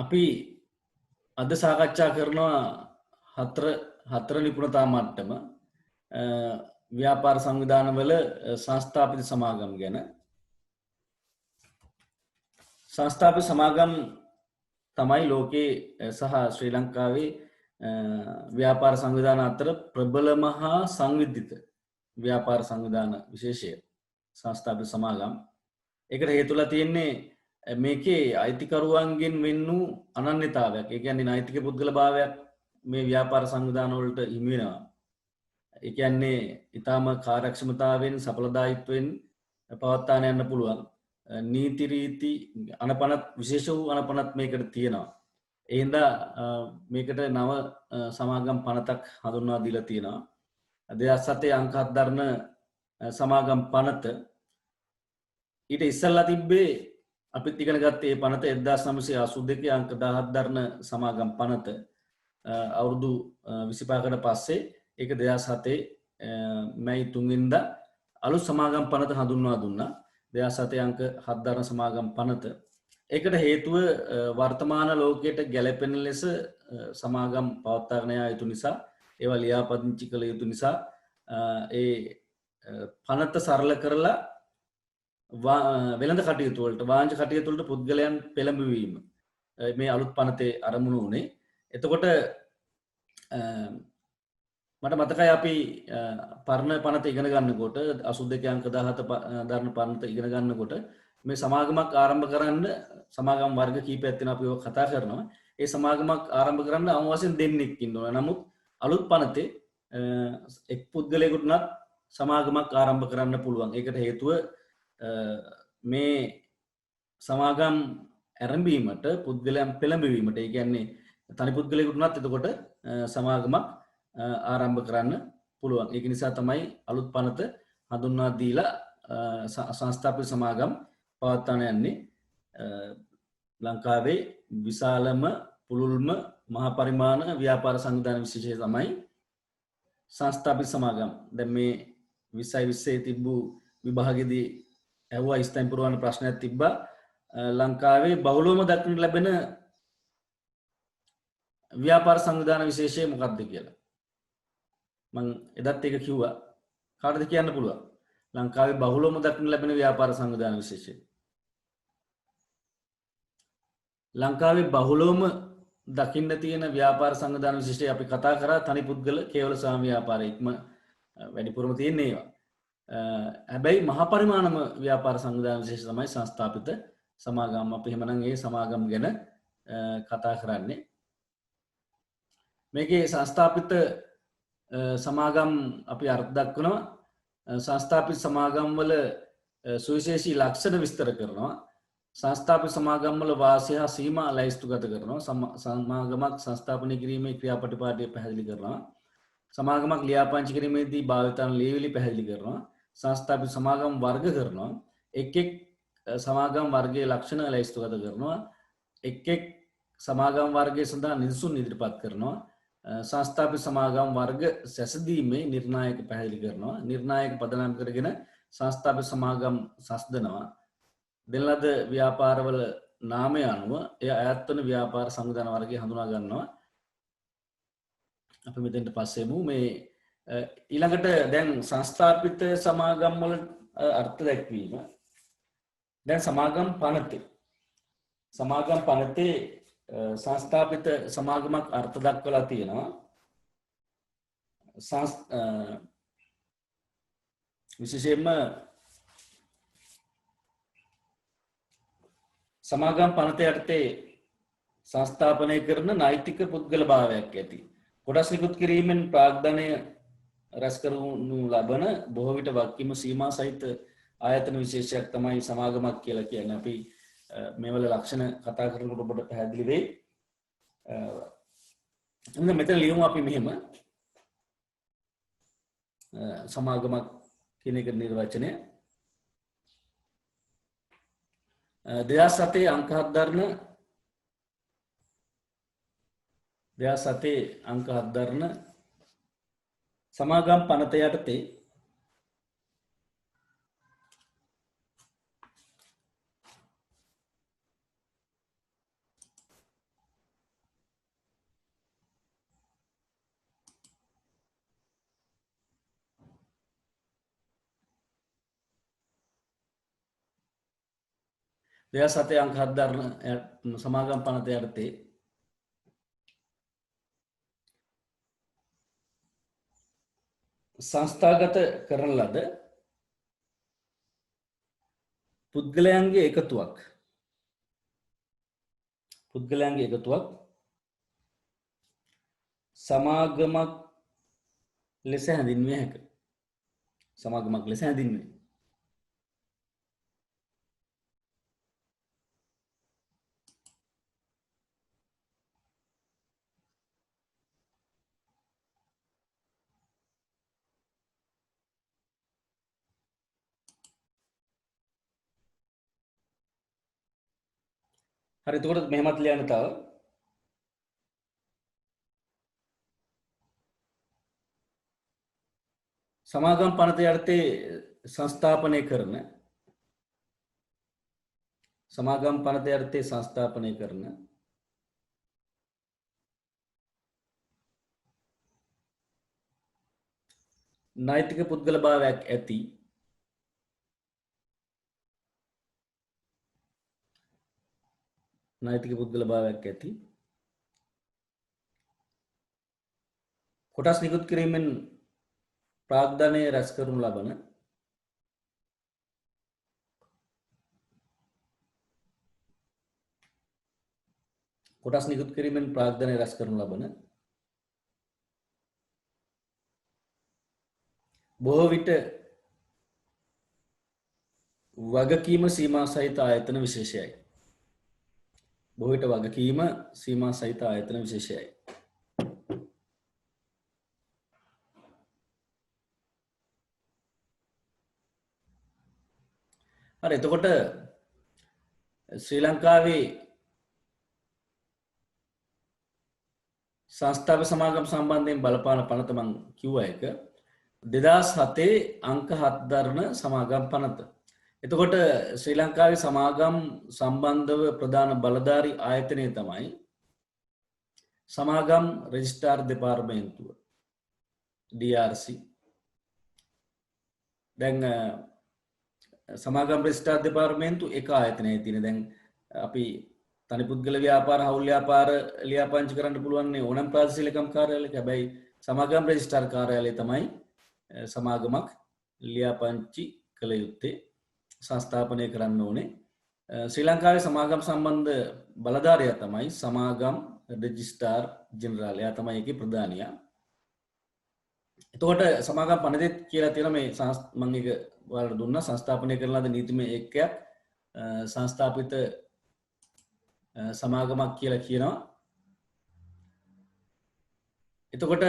අපි අද සාකච්ඡා කරනවා හතර නිපුණතා මට්ටම ව්‍යාපාර සංවිධානවල සංස්ථාපිත සමාගම් ගැන. සංස්ථාපිත සමාගම් තමයි ලෝකයේ සහ ශ්‍රී ලංකාවේ ව්‍යාපාර සංවිධාන අතර ප්‍රබලම හා සංවිධිත ව්‍යාපාර සංවිධාන විශේෂය සංස්ථාපිත සමාගම්. ඒකට හේතුලා තියෙන්නේ මේකේ අයිතිකරුවන්ගෙන් වෙන් වූ අනන්‍යතාවයක්. ඒ කියන්නේ නෛතික පුද්ගලභාවයක් මේ ව්‍යාපාර සංවිධාන වලට හිමි වෙනවා. ඒ කියන්නේ ඊටාම කාර්යක්ෂමතාවෙන් සඵලදායීත්වයෙන් පවත්වාගෙන යන්න පුළුවන් නීති රීති අනපනත් විශේෂ වූ අනපනත් මේකට තියෙනවා. ඒ හින්දා මේකට නව සමාගම් පනතක් හඳුන්වා දීලා තියෙනවා. 2007 අංක 7 දරන සමාගම් පනත ඊට ඉස්සෙල්ලා තිබ්බේ අපිත් ඉගෙන ගත්තේ මේ පනත 1982 අංක 17 දරන සමාගම් පනත. අවුරුදු 25කට පස්සේ ඒක 2007 මැයි 3 වෙනිදා අලුත් සමාගම් පනත හඳුන්වා දුන්නා. 2007 අංක 7 දරන සමාගම් පනත. ඒකට හේතුව වර්තමාන ලෝකයට ගැලපෙන ලෙස සමාගම් පවත්වාගෙන යා යුතු නිසා, ඒවා ලියාපදිංචි කළ යුතු නිසා ඒ පනත සරල කරලා වෙළඳ කටයුතු වලට වාණිජ කටයුතු වලට පුද්ගලයන් පෙළඹවීම මේ අලුත් පනතේ අරමුණු උනේ. එතකොට මට මතකයි අපි පරණ පනත ඉගෙන ගන්නකොට 82 අංක 17 දරන පනත ඉගෙන ගන්නකොට මේ සමාගමක් ආරම්භ කරන්න සමාගම් වර්ග කීපයක් තියෙනවා අපි ඔය කතා කරනවා. ඒ සමාගමක් ආරම්භ කරන්න අවම වශයෙන් දෙන්නෙක් ඉන්න ඕන. නමුත් අලුත් පනතේ එක් පුද්ගලයෙකුට උනත් සමාගමක් ආරම්භ කරන්න පුළුවන්. ඒකට හේතුව මේ සමාගම් ආරම්භීමට පුද්ගලයන් පෙළඹවීමට, ඒ කියන්නේ තනි පුද්ගලයෙකුට උනත් එතකොට සමාගමක් ආරම්භ කරන්න පුළුවන්. ඒක නිසා තමයි අලුත් පනත හඳුන්වා දීලා සංස්ථාපිත සමාගම් පවත්වාගෙන යන්නේ. ලංකාවේ විශාලම පුළුල්ම මහා පරිමාණ ව්‍යාපාර සංවිධාන විශේෂය තමයි සංස්ථාපිත සමාගම්. දැන් මේ 2020 තිබ්බු විභාගෙදී ඇහුවා ඉස්තැන් පුරවන ප්‍රශ්නයක් තිබ්බා ලංකාවේ බහුලවම දක්නට ලැබෙන ව්‍යාපාර සංවිධාන විශේෂය මොකක්ද කියලා. මම එදත් ඒක කිව්වා. කාටද කියන්න පුළුවන්? ලංකාවේ බහුලවම දක්නට ලැබෙන ව්‍යාපාර සංවිධාන විශේෂය. ලංකාවේ බහුලවම දකින්න තියෙන ව්‍යාපාර සංවිධාන විශේෂය අපි කතා කරා තනි පුද්ගල කේවල සාම ව්‍යාපාරයක්ම වැඩිපුරම තියෙන ඒවා. හැබැයි මහා පරිමාණම ව්‍යාපාර සංවිධාන විශේෂ තමයි සංස්ථාපිත සමාගම්. අපි එහෙමනම් ඒ සමාගම් ගැන කතා කරන්නේ. මේකේ සංස්ථාපිත සමාගම් අපි අර්ථ දක්වනවා. සංස්ථාපිත සමාගම් වල සුවිශේෂී ලක්ෂණ විස්තර කරනවා. සංස්ථාපිත සමාගම් වල වාසිය හා සීමා ලැයිස්තුගත කරනවා. සමාගමක් සංස්ථාපනය කිරීමේ ක්‍රියාපටිපාටිය පැහැදිලි කරනවා. සමාගමක් ලියාපදිංචි කිරීමේදී භාවිතන ලියවිලි පැහැදිලි කරනවා. සංස්ථාපිත සමාගම් වර්ග කරනවා. එක් එක් සමාගම් වර්ගයේ ලක්ෂණ ලැයිස්තුගත කරනවා. එක් එක් සමාගම් වර්ගය සඳහා නිදසුන් ඉදිරිපත් කරනවා. සංස්ථාපිත සමාගම් වර්ග සැසඳීමේ නිර්ණායක පැහැදිලි කරනවා. නිර්ණායක පදනම් කරගෙන සංස්ථාපිත සමාගම් සස්දනවා. දෙන ලද ව්‍යාපාරවල නාමය අනුව එය අයත් වන ව්‍යාපාර සංවිධාන වර්ගය හඳුනා ගන්නවා. අපි මෙතෙන්ට පස්සෙමු. මේ ඊළඟට දැන් සංස්ථාපිත සමාගම් වල අර්ථ දැක්වීම. දැන් සමාගම් පනතේ සංස්ථාපිත සමාගමක් අර්ථ දක්වලා තියෙනවා. විශේෂයෙන්ම සමාගම් පනත යටතේ සංස්ථාපනය කරන නෛතික පුද්ගල භාවයක් ඇති කොටස් නිකුත් කිරීමෙන් ප්‍රාග්ධනය රැස් කරනු ලබන බොහෝ විට වක්කීම සීමා සහිත ආයතන විශේෂයක් තමයි සමාගමක් කියලා කියන්නේ. අපි මේවල ලක්ෂණ කතා කරනකොට ඔබට පැහැදිලි වෙයි. මෙතන ලියමු අපි මෙහෙම සමාගමක් කියන එක නිර්වචනය 2007 අංක 7 දරන 2007 අංක 7 දරන සමාගම් පනත යටතේ 2007 අංක 7 දරන සමාගම් පනත යටතේ සංස්ථාගත කරන ලද පුද්ගලයන්ගේ එකතුවක් සමාගමක් ලෙස හැඳින්විය හැක. සමාගමක් ලෙස හැඳින්වේ. හරි එතකොට මෙහෙමත් ලියන්න තව සමාගම් පනත යටතේ සංස්ථාපනය කරන නෛතික පුද්ගල භාවයක් ඇති කොටස් නිකුත් කිරීමෙන් ප්‍රාග්ධනය රැස් කරනු ලබන බොහෝ විට වගකීම සීමා සහිත ආයතන විශේෂයයි. හරි එතකොට ශ්‍රී ලංකාවේ සංස්ථාපක සමාගම් සම්බන්ධයෙන් බලපාන පනත මං කිව්ව එක 2007 අංක 7 දරන සමාගම් පනත. එතකොට ශ්‍රී ලංකාවේ සමාගම් සම්බන්ධව ප්‍රධාන බලධාරී ආයතනය තමයි සමාගම් රෙජිස්ට්‍රාර් දෙපාර්තමේන්තුව DRC. දැන් සමාගම් රෙජිස්ට්‍රාර් දෙපාර්තමේන්තුව එක ආයතනයක තියෙන. දැන් අපි තනි පුද්ගල ව්‍යාපාර හවුල් ව්‍යාපාර ලියාපදිංචි කරන්න පුළුවන් ඕනෑම ප්‍රාදේශීය ලේකම් කාර්යාලයක. හැබැයි සමාගම් රෙජිස්ට්‍රාර් කාර්යාලය තමයි සමාගමක් ලියාපදිංචි කළ යුත්තේ සංස්ථාපනය කරන්න ඕනේ. ශ්‍රී ලංකාවේ සමාගම් සම්බන්ධ බලධාරියා තමයි සමාගම් රෙජිස්ට්‍රාර් ජෙනරාල්. එයා තමයි ඒකේ ප්‍රධානියා. එතකොට සමාගම් පනතෙත් කියලා තියෙන මේ මම ඒක ඔයාලට දුන්නා සංස්ථාපනය කරන ලද නීතිමය ඒකකයක් සංස්ථාපිත සමාගමක් කියලා කියනවා. එතකොට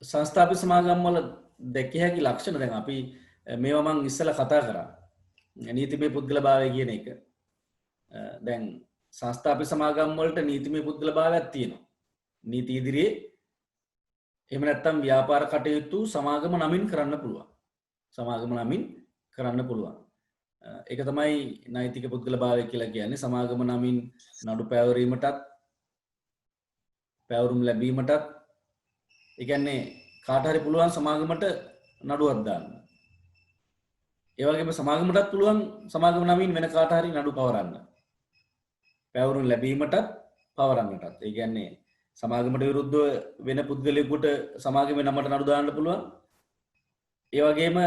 සංස්ථාපිත සමාගම් වල දැකිය හැකි ලක්ෂණ දැන් අපි මේවා මං ඉස්සෙල්ලා කතා කරා. නීතිමය පුද්ගලභාවය කියන එක. දැන් සංස්ථාපිත සමාගම් වලට නීතිමය පුද්ගලභාවයක් තියෙනවා. නීති ඉදිරියේ එහෙම නැත්නම් ව්‍යාපාර කටයුතු සමාගම නමින් කරන්න පුළුවන්. ඒක තමයි නෛතික පුද්ගලභාවය කියලා කියන්නේ. සමාගම නමින් නඩු පැවරීමටත් පැවරුම් ලැබීමටත් ඒ කියන්නේ කාට හරි පුළුවන් සමාගමට නඩුවක් දාන්න. ඒ වගේම සමාගමටත් පුළුවන් සමාගම නමින් වෙන කාට හරි නඩු පවරන්න. පැවරුම් ලැබීමටත් පවරන්නටත්. ඒ කියන්නේ සමාගමට විරුද්ධව වෙන පුද්ගලයෙකුට සමාගමේ නමට නඩු දාන්න පුළුවන්. ඒ වගේම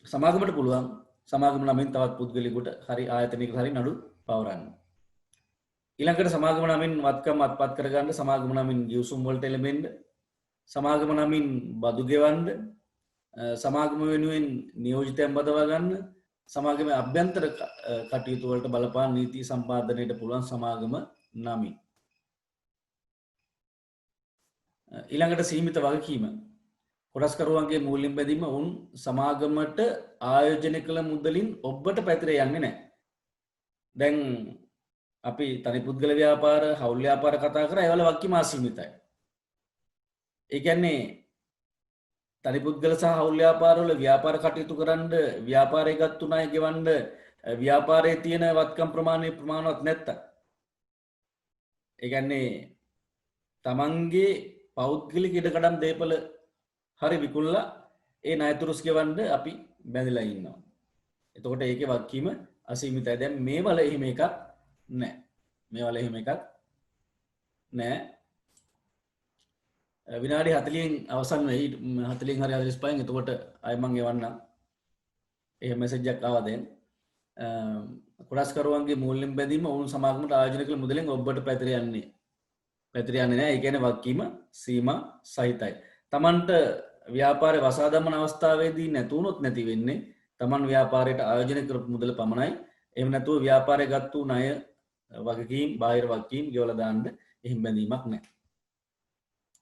සමාගමට පුළුවන් සමාගම නමින් තවත් පුද්ගලයෙකුට හරි ආයතනයකට හරි නඩු පවරන්න. ඊළඟට සමාගම නමින් වත්කම් අත්පත් කරගන්න, සමාගම නමින් ගිවිසුම් වලට එළඹෙන්න, සමාගම නමින් බදු ගෙවන්න, සමාගම වෙනුවෙන් නියෝජිතයන් බදවා ගන්න, සමාගමේ අභ්‍යන්තර කටයුතු වලට බලපාන නීති සම්පාදනයට පුළුවන් සමාගම නමින්. ඊළඟට සීමිත වගකීම. කොටස්කරුවන්ගේ මූල්‍යම් බැදීම උන් සමාගමට ආයෝජනය කළ මුදලින් ඔබට පැතිර යන්නේ නැහැ. දැන් අපි තනි පුද්ගල ව්‍යාපාර, හවුල් ව්‍යාපාර කතා කරා ඒවල වගකීම අසීමිතයි. ඒ කියන්නේ තනි පුද්ගල සහ හවුල් ව්‍යාපාරවල ව්‍යාපාර කටයුතු කරන්න ව්‍යාපාරය ගත්තු ණය ගෙවන්න ව්‍යාපාරයේ තියෙන වත්කම් ප්‍රමාණවත් නැත්තම් ඒ කියන්නේ තමන්ගේ පෞද්ගලික ඉඩකඩම් දේපල හරි විකුණලා ඒ ණය තුරුස් ගෙවන්න අපි බැඳලා ඉන්නවා. එතකොට ඒකේ වගකීම අසීමිතයි. දැන් මේ වල එහෙම එකක් නැහැ. මේ වල එහෙම එකක් නැහැ. විනාඩි 40න් අවසන් වෙයි. 40න් හරි 45න්. එතකොට අය මං එවන්නම්. එහෙම මැසේජ් එකක් ආවා දැන්. කොටස්කරුවන්ගේ මූල්‍යයෙන් බැඳීම ඔවුන් සමාගමට ආයෝජනය කළ මුදලෙන් ඔබට පැතිර යන්නේ නැහැ. ඒ කියන්නේ වගකීම සීමා සහිතයි. Tamanට ව්‍යාපාරේ වසා දමන අවස්ථාවේදී නැතුනොත් නැති වෙන්නේ Taman ව්‍යාපාරයට ආයෝජනය කරපු මුදල පමණයි. එහෙම නැතුව ව්‍යාපාරේ ගත්තු ණය වගකීම් බාහිර වගකීම් ගෙවලා දාන්න එහෙම බැඳීමක් නැහැ.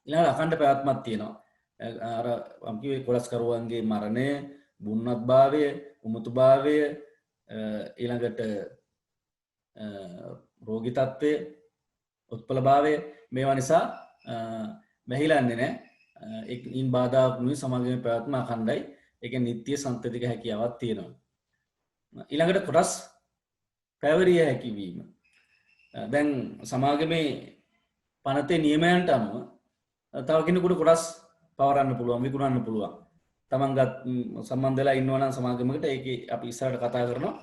ඊළඟ අඛණ්ඩ පැවැත්මක් තියෙනවා. අර මම කිව්වේ කොටස්කරුවන්ගේ මරණය, බුන්නත්භාවය, උමුතුභාවය, ඊළඟට රෝගී තත්ත්වය, උත්පලභාවය මේවා නිසා වැහිලා යන්නේ නැහැ. ඒකින් බාධාක් නෙවෙයි සමාජයේ පැවැත්ම අඛණ්ඩයි. ඒකේ නිත්‍ය සම්පතික හැකියාවක් තියෙනවා. ඊළඟට කොටස් පැවරිය හැකි වීම. දැන් සමාගමේ පනතේ නියමයන්ට අනුව තව කෙනෙකුට කොටස් පවරන්න පුළුවන්, විකුණන්න පුළුවන්. තමන්ගත් සම්බන්ධ වෙලා ඉන්නවා නම් සමාගමකට ඒකේ අපි ඉස්සරහට කතා කරනවා.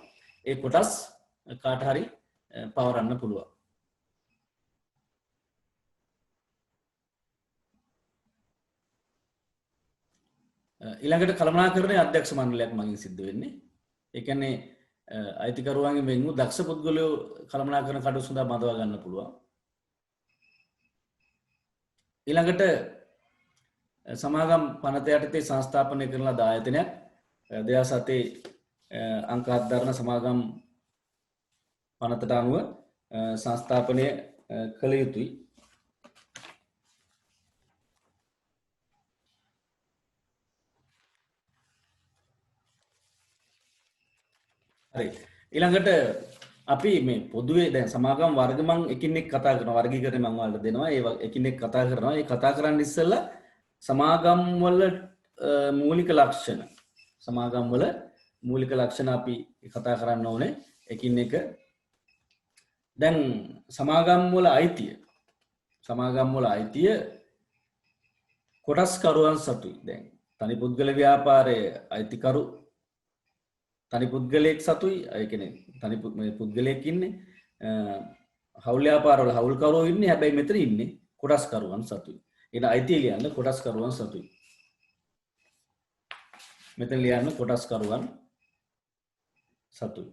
ඒ කොටස් කාට හරි පවරන්න පුළුවන්. ඊළඟට කළමනාකරණයේ අධ්‍යක්ෂ මණ්ඩලයක් මගින් සිද්ධ වෙන්නේ. ඒ කියන්නේ අයිතිකරුවන්ගේ වෙන්වු දක්ෂ පුද්ගලයෝ කළමනාකරණ කටයුතු සඳහා බඳවා ගන්න පුළුවන්. ඊළඟට සමාගම් පනත යටතේ සංස්ථාපනය කරන ලද ආයතනයක් 2007 අංක 7 දරන සමාගම් පනතට අනුව සංස්ථාපනය කළ යුතුයි. හරි. ඊළඟට අපි මේ පොදුවේ දැන් සමාගම් වර්ග මං එකින් එක කතා කරනවා. වර්ගීකරණය මං ඔයාලට දෙනවා. ඒ එකින් එක කතා කරනවා. ඒ කතා කරන්න ඉස්සෙල්ලා සමාගම් වල මූලික ලක්ෂණ සමාගම් වල මූලික ලක්ෂණ අපි කතා කරන්න ඕනේ එකින් එක. දැන් සමාගම් වල අයිතිය කොටස්කරුවන් සතුයි. දැන් තනි පුද්ගල ව්‍යාපාරයේ අයිතිකරු තනි පුද්ගලයෙක් සතුයි. ඒ කියන්නේ තනි පුද්ගලයෙක් ඉන්නේ. හවුල් ව්‍යාපාරවල හවුල්කරුවෝ ඉන්නේ. හැබැයි මෙතන ඉන්නේ කොටස්කරුවන් සතුයි. එන අයිතිය ලියන්න කොටස්කරුවන් සතුයි. මෙතන ලියන්න කොටස්කරුවන් සතුයි.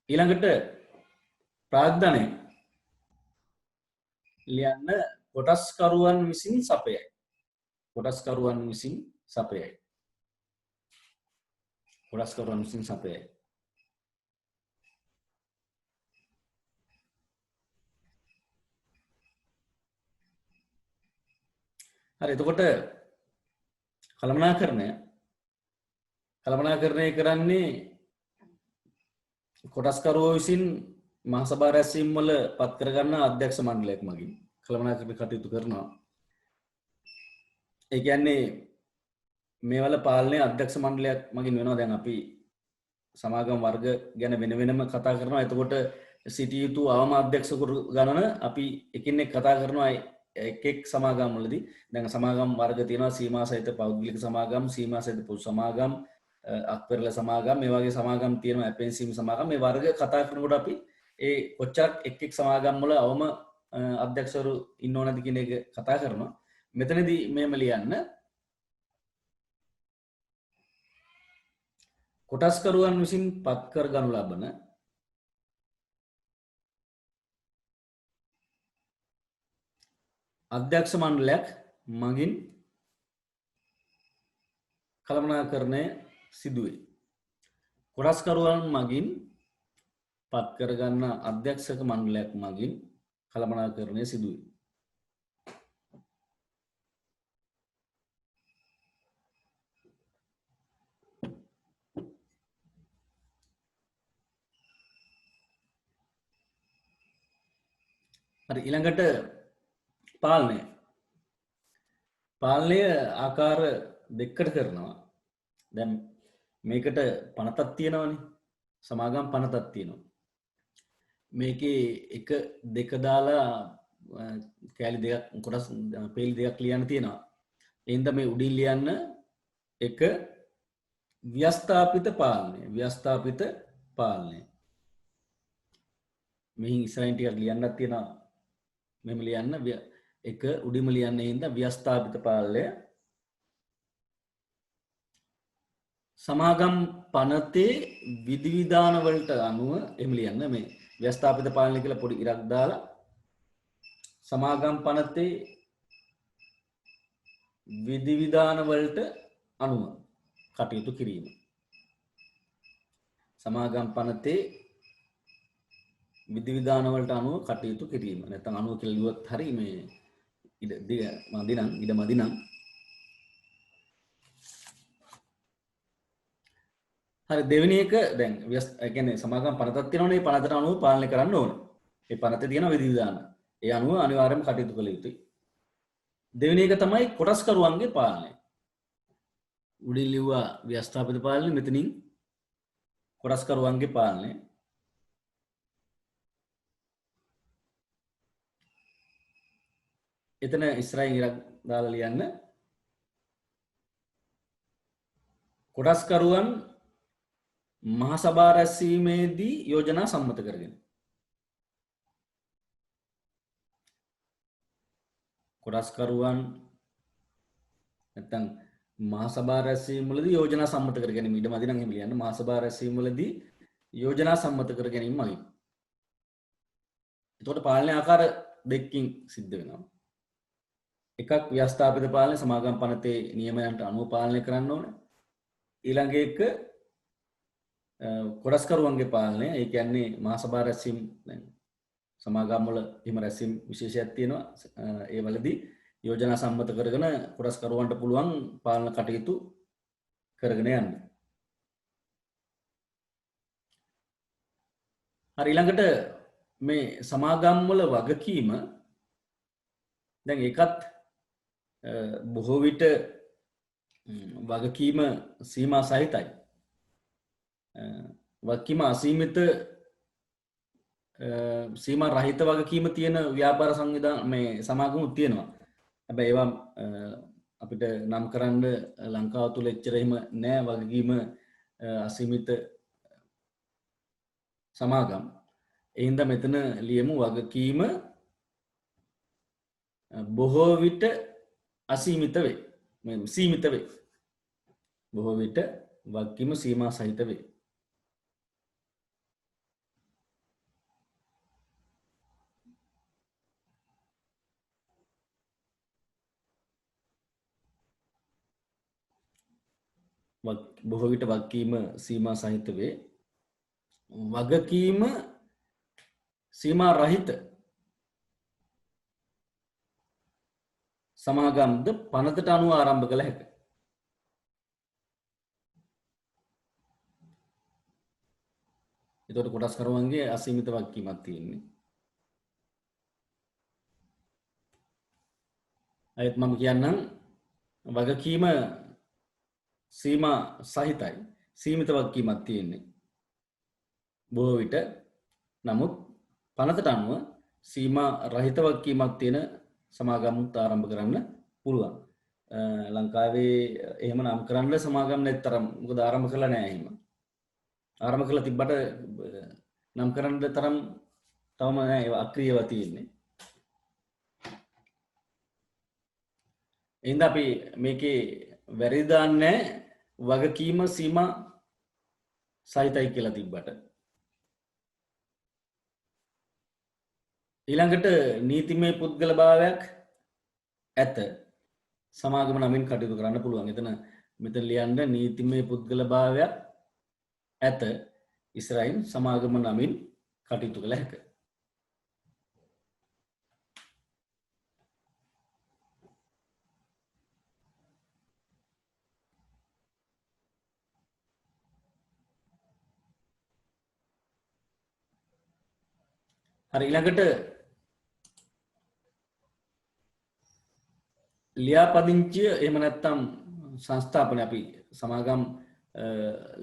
ඊළඟට ප්‍රාග්ධනය ලියන්න කොටස්කරුවන් විසින් සපයයි. කොටස්කරුවන් විසින් සපයයි. කොටස්කරුවන් විසින් සපයයි. හරි. එතකොට කළමනාකරණය කරන්නේ කොටස්කරුවෝ විසින් මහසභා රැස්වීම් වල පත් කරගන්න අධ්‍යක්ෂ මණ්ඩලයක් මගින් කළමනාකරණ කටයුතු කරනවා. ඒ කියන්නේ මේවල පාලනය අධ්‍යක්ෂ මණ්ඩලයක් මගින් වෙනවා. දැන් අපි සමාගම් වර්ග ගැන වෙන වෙනම කතා කරනවා. එතකොට සිටිය යුතු අවම අධ්‍යක්ෂකවරු ගණන අපි එකින් එක කතා කරනවා. එක් සමාගම් වලදී දැන් සමාගම් වර්ග තියෙනවා. සීමා සහිත පෞද්ගලික සමාගම්, සීමා සහිත පොදු සමාගම්, අත්පෙරළ සමාගම්, මේ වගේ සමාගම් තියෙනවා. ඇපෙන්සීම් සමාගම්. මේ වර්ග කතා කරනකොට අපි ඒ කොච්චර එක් සමාගම් වල අවම අධ්‍යක්ෂකවරු ඉන්නව නැද්ද කියන එක කතා කරනවා. මෙතනදී මේම ලියන්න කොටස්කරුවන් විසින් පත් කර ගනු ලබන අධ්‍යක්ෂ මණ්ඩලයක් මගින් කළමනාකරණය සිදුවේ. කොටස්කරුවන් මගින් පත් කරගන්න අධ්‍යක්ෂක මණ්ඩලයක් මගින් කළමනාකරණය සිදුවේ. හරි. ඊළඟට පාලනය ආකාර දෙකකට කරනවා. දැන් මේකට පනතක් තියෙනවනේ. සමාගම් පනතක් තියෙනවා. මේකේ එක දෙක දාලා කෑලි දෙකක් කොටස් පේලි දෙකක් ලියන්න තියෙනවා. එහෙනම් මේ උඩින් ලියන්න 1 ව්‍යස්ථාපිත පාලනය මෙහි ඉස්සරහින් ටිකක් ලියන්නත් තියෙනවා මෙහෙම ලියන්න එක උඩිම ලියන්නේ හින්දා ව්‍යස්ථාපිත පාලනය සමාගම් පනතේ විධිවිධාන වලට අනුව එහෙම ලියන්න මේ ව්‍යස්ථාපිත පාලනය කියලා පොඩි ඉරක් දාලා සමාගම් පනතේ විධිවිධාන වලට අනුව කටයුතු කිරීම සමාගම් පනතේ විධිවිධාන වලට අනුව කටයුතු කිරීම නැත්නම් අනුව කියලා ලියුවත් හරි මේ ඉඩ මදිනම් හරි දෙවෙනි එක දැන් ඒ කියන්නේ සමාගම් පනතක් තියෙනවනේ ඒ පනතට අනුව පාලනය කරන්න ඕනේ. ඒ පනතේ තියෙන විධිවිධාන. ඒ අනුව අනිවාර්යයෙන්ම කටයුතු කළ යුතුයි. දෙවෙනි එක තමයි කොටස්කරුවන්ගේ පාලනය. උඩින් ලිව්වා ව්‍යවස්ථාපිත පාලනය මෙතනින් කොටස්කරුවන්ගේ පාලනය. එතන ඉස්සරහින් ඉරක් දාලා ලියන්න. කොටස්කරුවන් මහ සභා රැස්වීමේදී යෝජනා සම්මත කරගෙන කොටස්කරුවන් නැත්නම් මහ සභා රැස්වීම වලදී යෝජනා සම්මත කර ගැනීම ඉඩ මදි නම් එහෙම ලියන්න මහ සභා රැස්වීම වලදී යෝජනා සම්මත කර ගැනීම මගින්. එතකොට පාලනය ආකාර දෙකකින් සිද්ධ වෙනවා. එකක් ව්‍යවස්ථාපිත පාලනය සමාගම් පනතේ නියමයන්ට අනුව පාලනය කරන්න ඕනේ. ඊළඟ එක කොටස්කරුවන්ගේ පාලනය. ඒ කියන්නේ මහ සභා රැස්වීම දැන් සමාගම් වල එහෙම රැස්වීම විශේෂයක් තියෙනවා. ඒ වලදී යෝජනා සම්මත කරගෙන කොටස්කරුවන්ට පුළුවන් පාලන කටයුතු කරගෙන යන්න. හරි ඊළඟට මේ සමාගම් වල වගකීම දැන් ඒකත් බොහෝ විට වගකීම සීමා සහිතයි. වගකීම අසීමිත සීමා රහිත වගකීම තියෙන ව්‍යාපාර සංවිධාන මේ සමාගමුත් තියෙනවා. හැබැයි ඒවා අපිට නම් කරන්න ලංකාව තුල එච්චර එහෙම නෑ වගකීම අසීමිත සමාගම්. ඒ හින්දා මෙතන ලියමු වගකීම බොහෝ විට අසීමිත වේ. සීමිත වේ. බොහෝ විට වගකීම සීමා සහිත වේ. බොහෝ විට වගකීම සීමා සහිත වේ. වගකීම සීමා රහිත සමාගම්ද පනතට අනුව ආරම්භ කළ හැක. එතකොට කොටස්කරුවන්ගේ අසීමිත වගකීමක් තියෙන්නේ. අයත් මම කියන්නම් වගකීම සීමා සහිතයි. සීමිත වගකීමක් තියෙන්නේ. බොහෝ විට නමුත් පනතට අනුව සීමා රහිත වගකීමක් තියෙන සමාගමුත් ආරම්භ කරන්න පුළුවන්. ලංකාවේ එහෙම නම් කරන්න සමාගම් නැත්තරම් මොකද ආරම්භ කළා නෑ එහෙම. ආරම්භ කළා තිබ්බට නම් කරන්න තරම් තවම නෑ ඒවා අක්‍රියව තියෙන්නේ. එහෙනම් අපි මේකේ වැරදි දාන්නේ වගකීම සීමා සහිතයි කියලා තිබ්බට. ඊළඟට නීතිමය පුද්ගල භාවයක් ඇත. සමාගම නමින් කටයුතු කරන්න පුළුවන්. මෙතන ලියන්න නීතිමය පුද්ගල භාවයක් ඇත. ඉස්රායිල් සමාගම නමින් කටයුතු කළ හැක. හරි ඊළඟට ලියාපදිංචිය එහෙම නැත්නම් සංස්ථාපනය අපි සමාගම්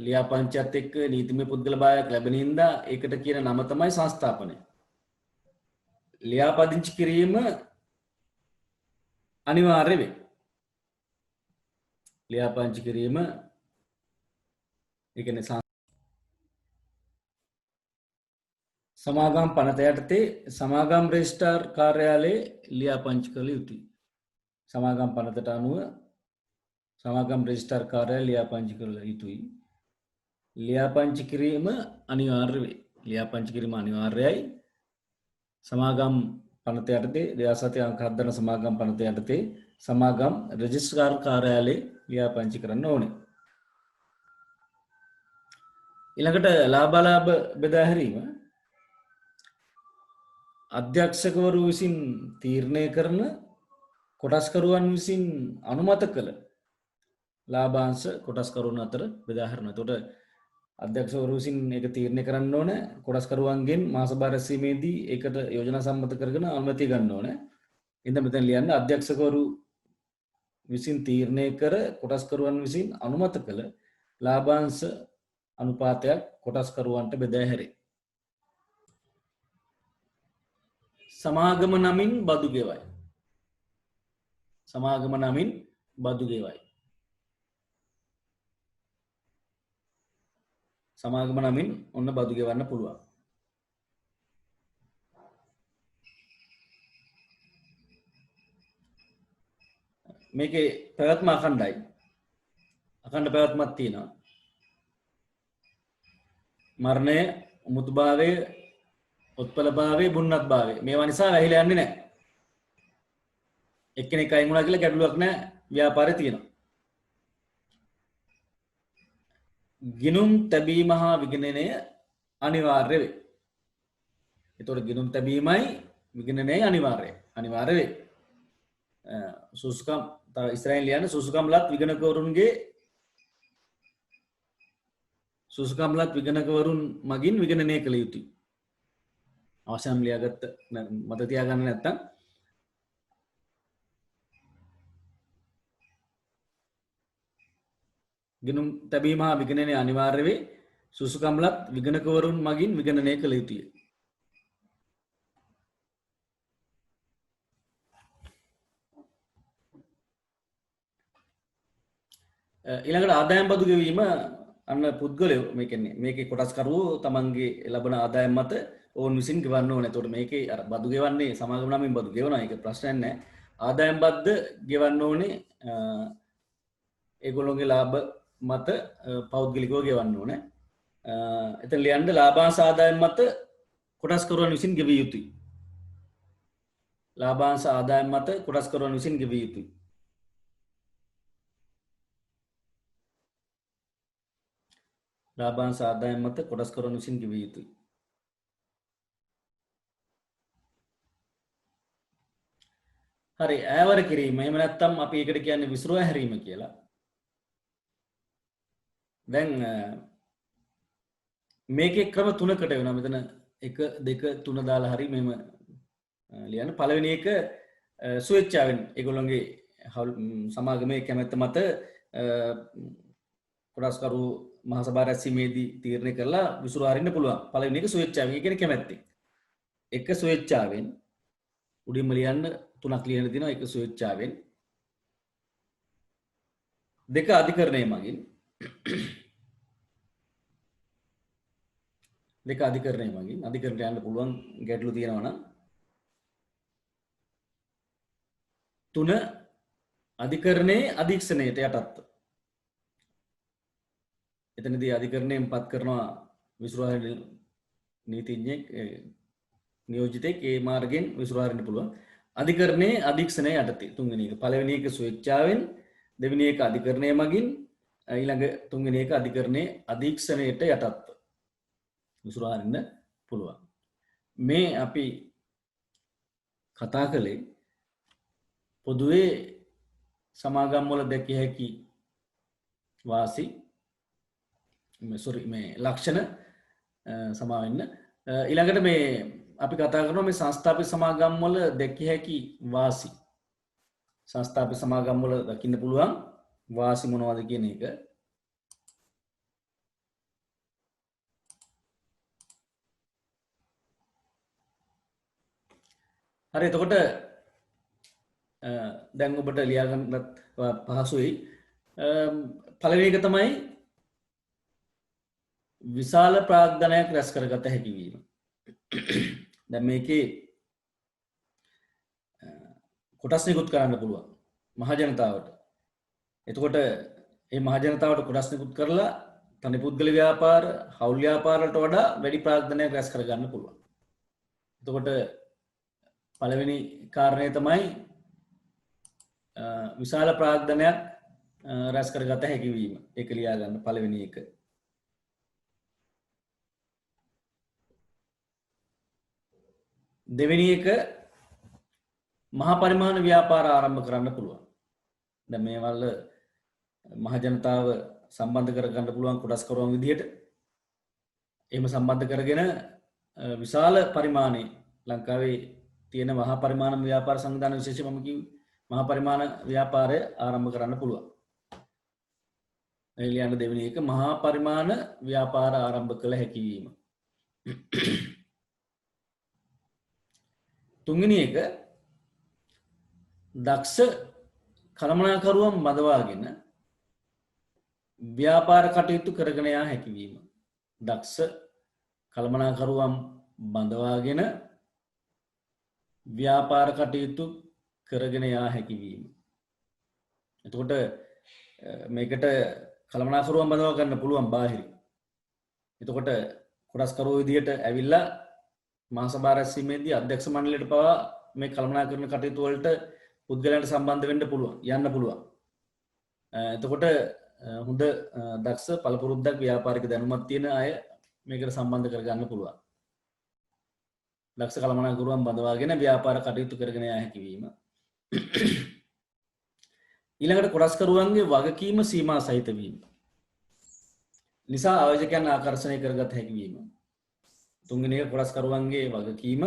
ලියාපදිංචියත් එක්ක නීතිමය පුද්ගල භාවයක් ලැබෙන හින්දා ඒකට කියන නම තමයි සංස්ථාපනය. ලියාපදිංචි කිරීම අනිවාර්ය වේ. ලියාපදිංචි කිරීම ඒ කියන්නේ සමාගම් පනත යටතේ සමාගම් රෙජිස්ට්‍රාර් කාර්යාලයේ ලියාපදිංචි කළ යුතුයි. සමාගම් පනතට අනුව සමාගම් රෙජිස්ට්‍රාර් කාර්යාලය ලියාපදිංචි කළ යුතුයි. ලියාපදිංචි කිරීම අනිවාර්ය වේ. ලියාපදිංචි කිරීම අනිවාර්යයි. සමාගම් පනත යටතේ 2007 අංක 7 දන සමාගම් පනත යටතේ සමාගම් රෙජිස්ට්‍රාර් කාර්යාලයේ ලියාපදිංචි කරන්න ඕනේ. ඊළඟට ලාභාලාභ බෙදා හැරීම අධ්‍යක්ෂකවරු විසින් තීරණය කරන කොටස්කරුවන් විසින් අනුමත කළ ලාභාංශ කොටස්කරුවන් අතර බෙදා හරිනවා. එතකොට අධ්‍යක්ෂකවරු විසින් ඒක තීරණය කරන්න ඕන. කොටස්කරුවන්ගෙන් මාස භාර රැස්වීමේදී ඒකට යෝජනා සම්මත කරගෙන අනුමැතිය ගන්න ඕන. ඉතින් මෙතන ලියන්න අධ්‍යක්ෂකවරු විසින් තීරණය කර කොටස්කරුවන් විසින් අනුමත කළ ලාභාංශ අනුපාතයක් කොටස්කරුවන්ට බෙදා හැරේ. සමාගම නමින් බදු ගෙවයි. සමාගම නමින් බදු ගෙවයි. සමාගම නමින් ඔන්න බදු ගෙවන්න පුළුවන්. මේකේ පැවැත්ම අඛණ්ඩයි. අඛණ්ඩ පැවැත්මක් තියෙනවා. මරණය, උමුතුභාවය, උත්පලභාවය, බුන්නත්භාවය මේවා නිසා වැහිලා යන්නේ නැහැ. එක්කෙනෙක් අයින් වුණා කියලා ගැටලුවක් නැහැ. ව්‍යාපාරේ තියෙනවා. ගිණුම් තැබීම හා විගණනය අනිවාර්ය වේ. එතකොට ගිණුම් තැබීමයි විගණනයයි අනිවාර්ය වේ. සුසුකම් ඉස්සරහින් ලියන්න සුසුකම්ලත් විගණකවරුන්ගේ සුසුකම්ලත් විගණකවරුන් මගින් විගණනය කළ යුතුයි. අවශ්‍යම් ලියාගත්ත මත තියාගන්න නැත්තම් ගිණුම් තැබීම හා විගණනය අනිවාර්ය වේ. සුසුකම්ලත් විගණකවරුන් මගින් විගණනය කළ යුතුය. ඊළඟට ආදායම් බදු ගෙවීම අන්න පුද්ගලයෝ මේ කියන්නේ මේකේ කොටස්කරුවෝ තමන්ගේ ලබන ආදායම් මත ඔවුන් විසින් ගෙවන්න ඕනේ. එතකොට මේකේ අර බදු ගෙවන්නේ සමාගම නමින් බදු ගෙවනවා. ඒක ප්‍රශ්නයක් නැහැ. ආදායම් බද්ද ගෙවන්න ඕනේ ඒගොල්ලෝගේ ලාභ මත පෞද්ගලිකව ගෙවන්න ඕනේ. එතන ලියන්න ලාභාංශ ආදායම් මත කොටස්කරුවන් විසින් ගෙවිය යුතුයි. ලාභාංශ ආදායම් මත කොටස්කරුවන් විසින් ගෙවිය යුතුයි. ලාභාංශ ආදායම් මත කොටස්කරුවන් විසින් ගෙවිය යුතුයි. හරි ඈවර කිරීම එහෙම නැත්නම් අපි ඒකට කියන්නේ විසිරුවා හැරීම කියලා. දැන් මේකේ ක්‍රම තුනකට වෙනවා. මෙතන 1 2 3 දාලා හරි මෙහෙම ලියන්න. පළවෙනි එක ස්වේච්ඡාවෙන් ඒගොල්ලන්ගේ සමාගමේ කැමැත්ත මත කොටස්කරු මහා සභාව රැස්වීමේදී තීරණය කරලා විසිරුවා හරින්න පුළුවන්. පළවෙනි එක ස්වේච්ඡාවෙන්. ඒ කියන්නේ කැමැත්තෙන්. එක ස්වේච්ඡාවෙන් උඩින්ම ලියන්න තුනක් ලියන්න තියෙනවා. එක ස්වේච්ඡාවෙන්. දෙක අධිකරණය මගින්. දෙක අධිකරණය මගින්. අධිකරණයට යන්න පුළුවන් ගැටලු තියෙනවා නම්. තුන අධිකරණයේ අධීක්ෂණයට යටත්ව. එතනදී අධිකරණයෙන් පත් කරනවා විසිරුවා හැරීම නීතිඥයෙක් නියෝජිතෙක් ඒ මාර්ගයෙන් විසිරුවා හරින්න පුළුවන්. අධිකරණයේ අධීක්ෂණය යටතේ තුන්වෙනි එක. පළවෙනි එක ස්වේච්ඡාවෙන්, දෙවෙනි එක අධිකරණය මගින්, ඊළඟ තුන්වෙනි එක අධිකරණයේ අධීක්ෂණයට යටත්ව විසිරුවා හරින්න පුළුවන්. මේ අපි කතා කළේ පොදුවේ සමාගම් වල දැකිය හැකි වාසි මේ ලක්ෂණ සමා වෙන්න. ඊළඟට මේ අපි කතා කරනවා මේ සංස්ථාපිත සමාගම් වල දැකිය හැකි වාසි. සංස්ථාපිත සමාගම් වල දකින්න පුළුවන් වාසි මොනවද කියන එක. හරි එතකොට දැන් ඔබට ලියා ගන්නත් පහසුයි. පළවෙනි එක තමයි විශාල ප්‍රාග්ධනයක් රැස් කරගත හැකි වීම. දැන් මේකේ කොටස් නිකුත් කරන්න පුළුවන් මහ ජනතාවට. එතකොට මේ මහ ජනතාවට කොටස් නිකුත් කරලා තනි පුද්ගල ව්‍යාපාර, හවුල් ව්‍යාපාර වලට වඩා වැඩි ප්‍රාග්ධනයක් රැස් කරගන්න පුළුවන්. එතකොට පළවෙනි කාරණය තමයි විශාල ප්‍රාග්ධනයක් රැස් කරගත හැකි වීම. ඒක ලියා ගන්න පළවෙනි එක. දෙවෙනි එක මහා පරිමාණ ව්‍යාපාර ආරම්භ කරන්න පුළුවන්. දැන් මේවල මහ ජනතාව සම්බන්ධ කරගන්න පුළුවන් කොටස් කරුවන් විදිහට එහෙම සම්බන්ධ කරගෙන විශාල පරිමාණයේ ලංකාවේ තියෙන මහා පරිමාණ ව්‍යාපාර සංවිධාන විශේෂයෙන් මම කිව්වේ මහා පරිමාණ ව්‍යාපාරය ආරම්භ කරන්න පුළුවන්. ඒ ලියන්න දෙවෙනි එක මහා පරිමාණ ව්‍යාපාර ආරම්භ කළ හැකි වීම. තුන්වෙනි එක දක්ෂ කළමනාකරුවන් බඳවාගෙන ව්‍යාපාර කටයුතු කරගෙන යා හැකි වීම. දක්ෂ කළමනාකරුවන් බඳවාගෙන ව්‍යාපාර කටයුතු කරගෙන යා හැකි වීම. එතකොට මේකට කළමනාකරුවන් බඳවා ගන්න පුළුවන් බාහිර. එතකොට කොටස්කරුවෝ විදියට ඇවිල්ලා මහසභා රැස්වීමේදී අධ්‍යක්ෂ මණ්ඩලයට පවා මේ කළමනාකරණ කටයුතු වලට පුද්ගලයන්ට සම්බන්ධ වෙන්න පුළුවන්, යන්න පුළුවන්. එතකොට හොඳ දක්ෂ පළපුරුද්දක් ව්‍යාපාරික දැනුමක් තියෙන අය මේකට සම්බන්ධ කරගන්න පුළුවන්. දක්ෂ කළමනාකරුවන් බඳවාගෙන ව්‍යාපාර කටයුතු කරගෙන යා හැකි වීම. ඊළඟට කොටස්කරුවන්ගේ වගකීම සීමා සහිත වීම. නිසා ආයෝජකයන් ආකර්ෂණය කරගත හැකි වීම. තුන්වෙනි එක කොටස්කරුවන්ගේ වගකීම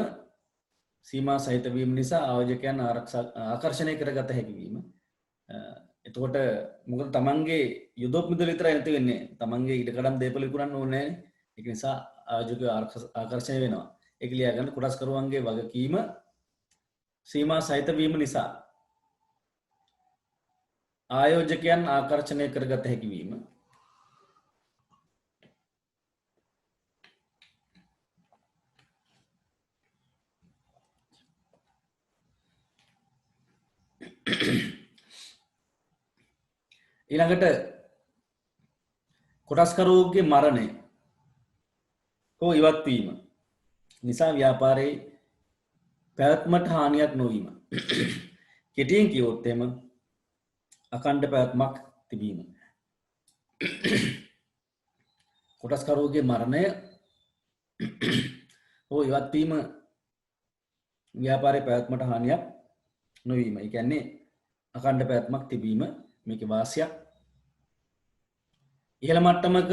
සීමා සහිත වීම නිසා ආයෝජකයන් ආකර්ෂණය කරගත හැකි වීම. එතකොට මොකද තමන්ගේ යුදොත් මුදල විතරයි නැති වෙන්නේ. තමන්ගේ ඉඩකඩම් දේපල විකුණන්න ඕනේ නැහැ. ඒක නිසා ආයෝජකයෝ ආකර්ෂණය වෙනවා. ඒක ලියා ගන්න කොටස්කරුවන්ගේ වගකීම සීමා සහිත වීම නිසා ආයෝජකයන් ආකර්ෂණය කරගත හැකි වීම. ඊළඟට කොටස්කරුවෝගේ මරණය හෝ ඉවත් වීම නිසා ව්‍යාපාරයේ පැවැත්මට හානියක් නොවීම. කෙටියෙන් කිව්වොත් එම අඛණ්ඩ පැවැත්මක් තිබීම. කොටස්කරුවෝගේ මරණය හෝ ඉවත් වීම ව්‍යාපාරයේ පැවැත්මට හානියක් නොවීම. ඒ කියන්නේ අඛණ්ඩ පැවැත්මක් තිබීම මේකේ වාසියක්. ඉහළ මට්ටමක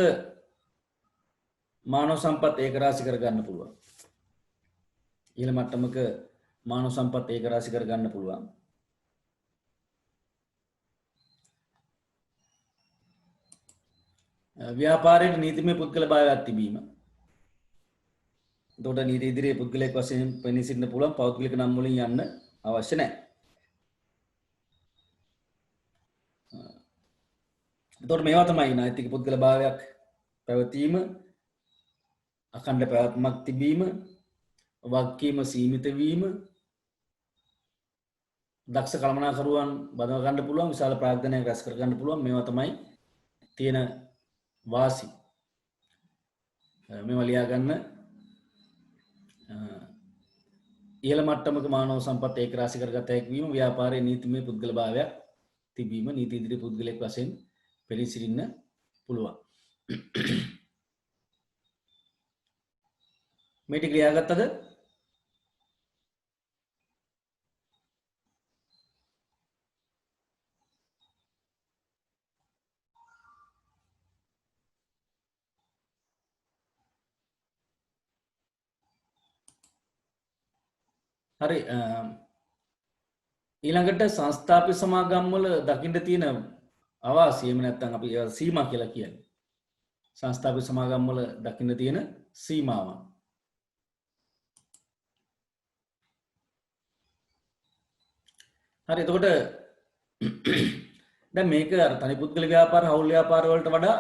මානව සම්පත් ඒකරාශී කර ගන්න පුළුවන්. ඉහළ මට්ටමක මානව සම්පත් ඒකරාශී කර ගන්න පුළුවන්. ව්‍යාපාරයේ නීතිමය පුද්ගලභාවයක් තිබීම. එතකොට නීති ඉදිරියේ පුද්ගලයෙක් වශයෙන් පෙනී සිටින්න පුළුවන් පෞද්ගලික නම් වලින් යන්න අවශ්‍ය නැහැ. එතකොට මේවා තමයි නෛතික පුද්ගලභාවයක් පැවතීම, අඛණ්ඩ පැවැත්මක් තිබීම, වගකීම සීමිත වීම, දක්ෂ කළමනාකරුවන් බඳවා ගන්න පුළුවන්, විශාල ප්‍රාග්ධනයක් රැස් කර ගන්න පුළුවන්. මේවා තමයි තියෙන වාසි. මේවා ලියා ගන්න. ඉහළ මට්ටමක මානව සම්පත් ඒකරාශී කරගත හැකි වීම, ව්‍යාපාරයේ නීතිමය පුද්ගලභාවයක් තිබීම, නීති ඉදිරි පුද්ගලයෙක් වශයෙන් පෙනී සිටින්න පුළුවන්. මේ ටික ලියාගත්තද? හරි. ඊළඟට සංස්ථාපිත සමාගම් වල දකින්න තියෙන අවාසිය එහෙම නැත්නම් අපි සීමා කියලා කියන්නේ. සංස්ථාපිත සමාගම් වල දකින්න තියෙන සීමාවන්. හරි. එතකොට දැන් මේක අර තනි පුද්ගල ව්‍යාපාර, හවුල් ව්‍යාපාර වලට වඩා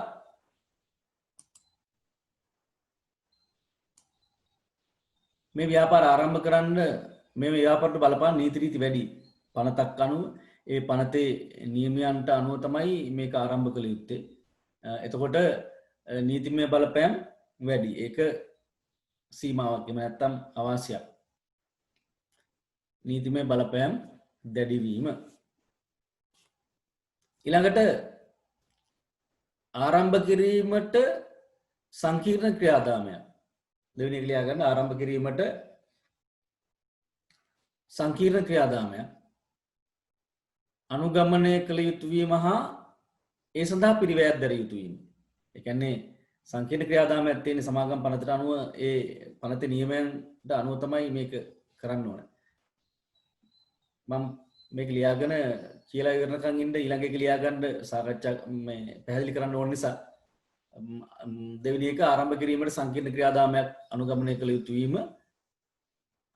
මේ ව්‍යාපාර ආරම්භ කරන්න මේ ව්‍යාපාරට බලපාන නීති රීති වැඩි. පනතක් අනුව ඒ පනතේ නියමයන්ට අනුව තමයි මේක ආරම්භ කළ යුත්තේ. එතකොට නීතිමය බලපෑම් වැඩි. ඒක සීමාවක් එහෙම නැත්නම් අවශ්‍යයි. නීතිමය බලපෑම් දැඩිවීම. ඊළඟට ආරම්භ කිරීමට සංකීර්ණ ක්‍රියාදාමයක්. දෙවෙනි එක ලියා ගන්න ආරම්භ කිරීමට සංකීර්ණ ක්‍රියාදාමයක් අනුගමනය කළ යුතු වීම හා ඒ සඳහා පිරිවැයක් දැරිය යුතු වීම. ඒ කියන්නේ සංකීර්ණ ක්‍රියාදාමයක් තියෙන සමාගම් පනතට අනුව ඒ පනතේ නියමයන්ට අනුව තමයි මේක කරන්න ඕන. මම මේක ලියාගෙන කියලා ඉවරනකන් ඉන්න ඊළඟ එක ලියා ගන්න සාකච්ඡා මේ පැහැදිලි කරන්න ඕන නිසා දෙවෙනි එක ආරම්භ කිරීමට සංකීර්ණ ක්‍රියාදාමයක් අනුගමනය කළ යුතු වීම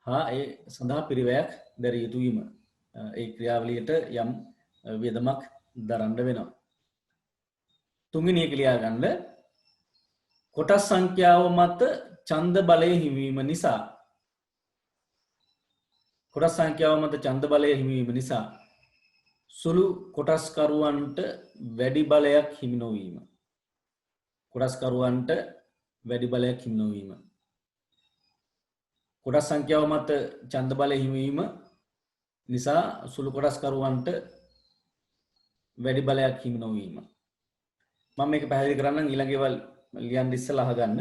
හා ඒ සඳහා පිරිවැයක් දැරිය යුතු වීම. ඒ ක්‍රියාවලියට යම් වියදමක් දරන්න වෙනවා. තුන්වෙනි එක ලියා ගන්න කොටස් සංඛ්‍යාව මත ඡන්ද බලය හිමිවීම නිසා කොටස් සංඛ්‍යාව මත ඡන්ද බලය හිමිවීම නිසා සුළු කොටස්කරුවන්ට වැඩි බලයක් හිමි නොවීම. කොටස්කරුවන්ට වැඩි බලයක් හිමි නොවීම. කොටස් සංඛ්‍යාව මත ඡන්ද බලය හිමිවීම නිසා සුළු කොටස්කරුවන්ට වැඩි බලයක් හිමි නොවීම. මම මේක පැහැදිලි කරන්නම් ඊළඟ ඒවා ලියන්න ඉස්සලා අහගන්න.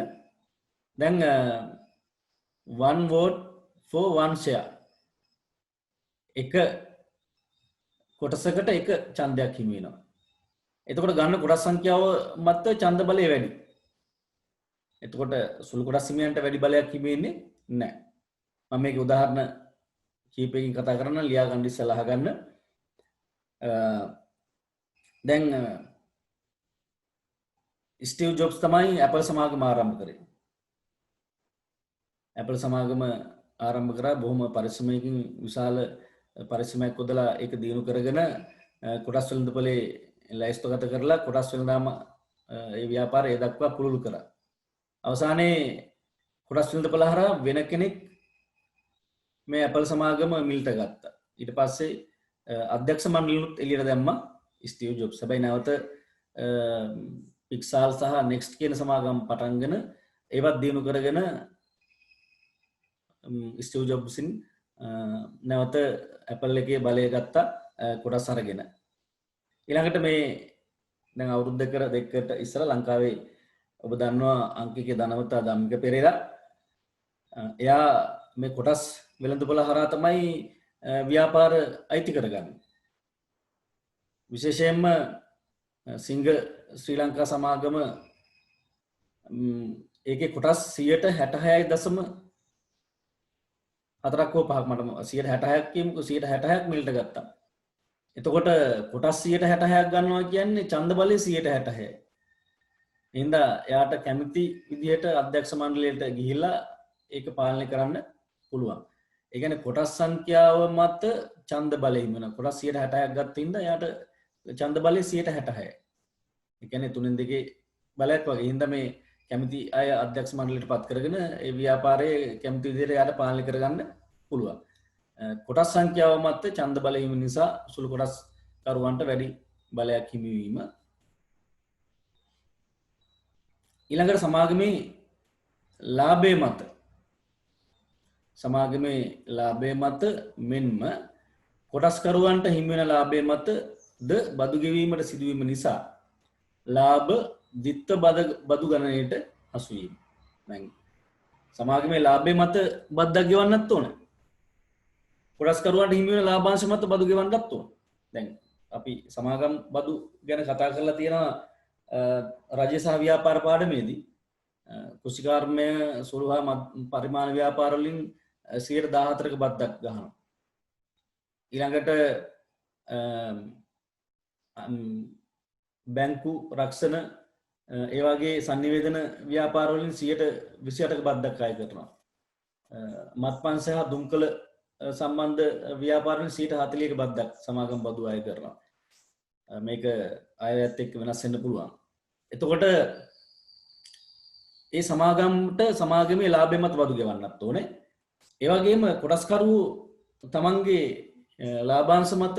දැන් one vote for one share. එක කොටසකට එක ඡන්දයක් හිමි වෙනවා. එතකොට ගන්න කොටස් සංඛ්‍යාව මත ඡන්ද බලය වැඩි. එතකොට සුළු කොටස් හිමියන්ට වැඩි බලයක් හිමි වෙන්නේ නැහැ. මම මේක උදාහරණ කීපයකින් කතා කරන්න ලියා ගන්න ඉස්සලා අහගන්න. දැන් ස්ටිව් ජොබ්ස් තමයි Apple සමාගම ආරම්භ කරේ. Apple සමාගම ආරම්භ කරා බොහොම පරිශ්‍රමයකින් විශාල පරිශ්‍රමයක් යොදලා ඒක දියුණු කරගෙන කොටස් වෙළඳපොලේ ලැයිස්තුගත කරලා කොටස් වෙළඳාම ඒ ව්‍යාපාරය ඒ දක්වා පුළුල් කරා. අවසානයේ කොටස් වෙළඳපොළ හරහා වෙන කෙනෙක් මේ Apple සමාගම මිලට ගත්තා. ඊට පස්සේ අධ්‍යක්ෂ මණ්ඩලෙත් එළියට දැම්මා ස්ටිව් ජොබ්ස්. හැබැයි නැවත පික්සාල් සහ නෙක්ස්ට් කියන සමාගම් පටන්ගෙන ඒවත් දියුණු කරගෙන ස්ටිව් ජොබ්ස්න් නැවත Apple එකේ බලය ගත්තා කොටස් අරගෙන. ඊළඟට මේ දැන් අවුරුදු දෙකකට ඉස්සර ලංකාවේ ඔබ දන්නවා අංකික ධනවතා ධම්මික පෙරේරා. එයා මේ කොටස් වෙළඳපොළ හරහා තමයි ව්‍යාපාර අයිති කරගන්නේ. විශේෂයෙන්ම සිංහ ශ්‍රී ලංකා සමාගම ඒකේ කොටස් 66.4ක් හෝ 5ක් මට 166ක් කියමුකෝ 166ක් මිලට ගත්තා. එතකොට කොටස් 166ක් ගන්නවා කියන්නේ ඡන්ද බලය 166යි. එහෙනම් එයාට කැමති විදිහට අධ්‍යක්ෂ මණ්ඩලයට ගිහිල්ලා ඒක පාලනය කරන්න පුළුවන්. ඒ කියන්නේ කොටස් සංඛ්‍යාව මත ඡන්ද බලය හිමිවන කොටස් 166ක් ගත්ත හින්දා එයාට ඡන්ද බලය 166යි. ඒ කියන්නේ 3/2 බලයක් වගේ. හින්දා මේ කැමති අය අධ්‍යක්ෂ මණ්ඩලයට පත් කරගෙන ඒ ව්‍යාපාරයේ කැමති විදිහට එයාට පාලනය කරගන්න පුළුවන්. කොටස් සංඛ්‍යාව මත ඡන්ද බලය හිමි නිසා සුළු කොටස් කරුවන්ට වැඩි බලයක් හිමිවීම. ඊළඟට සමාගමේ ලාභය මත සමාගමේ ලාභය මත මෙන්ම කොටස්කරුවන්ට හිමිවන ලාභය මත ද බදු ගෙවීමට සිදුවීම නිසා ලාභ ද්විත්ව බදු ගණනයට හසු වීම. දැන් සමාගමේ ලාභය මත බද්දක් ගෙවන්නත් ඕන. කොටස්කරුවන්ට හිමිවන ලාභාංශ මත බදු ගෙවන්නත් ඕන. දැන් අපි සමාගම් බදු ගැන කතා කරලා තියෙනවා රජය සහ ව්‍යාපාර පාඩමේදී. කෘෂිකාර්මය සුළු හා පරිමාණ ව්‍යාපාර වලින් 14%ක බද්දක් ගන්නවා. ඊළඟට බැංකු රක්ෂණ ඒ වගේ sannivedana ව්‍යාපාර වලින් 28%ක බද්දක් අය කරනවා. මත්පැන් සහ දුම්කල සම්බන්ධ ව්‍යාපාර වලින් 40%ක බද්දක් සමාගම් බදු අය කරනවා. මේක අයත් එක්ක වෙනස් වෙන්න පුළුවන්. එතකොට ඒ සමාගමට සමාගමේ ලාභය මත බදු ගෙවන්නත් ඕනේ. ඒ වගේම කොටස්කරු තමන්ගේ ලාභාංශ මත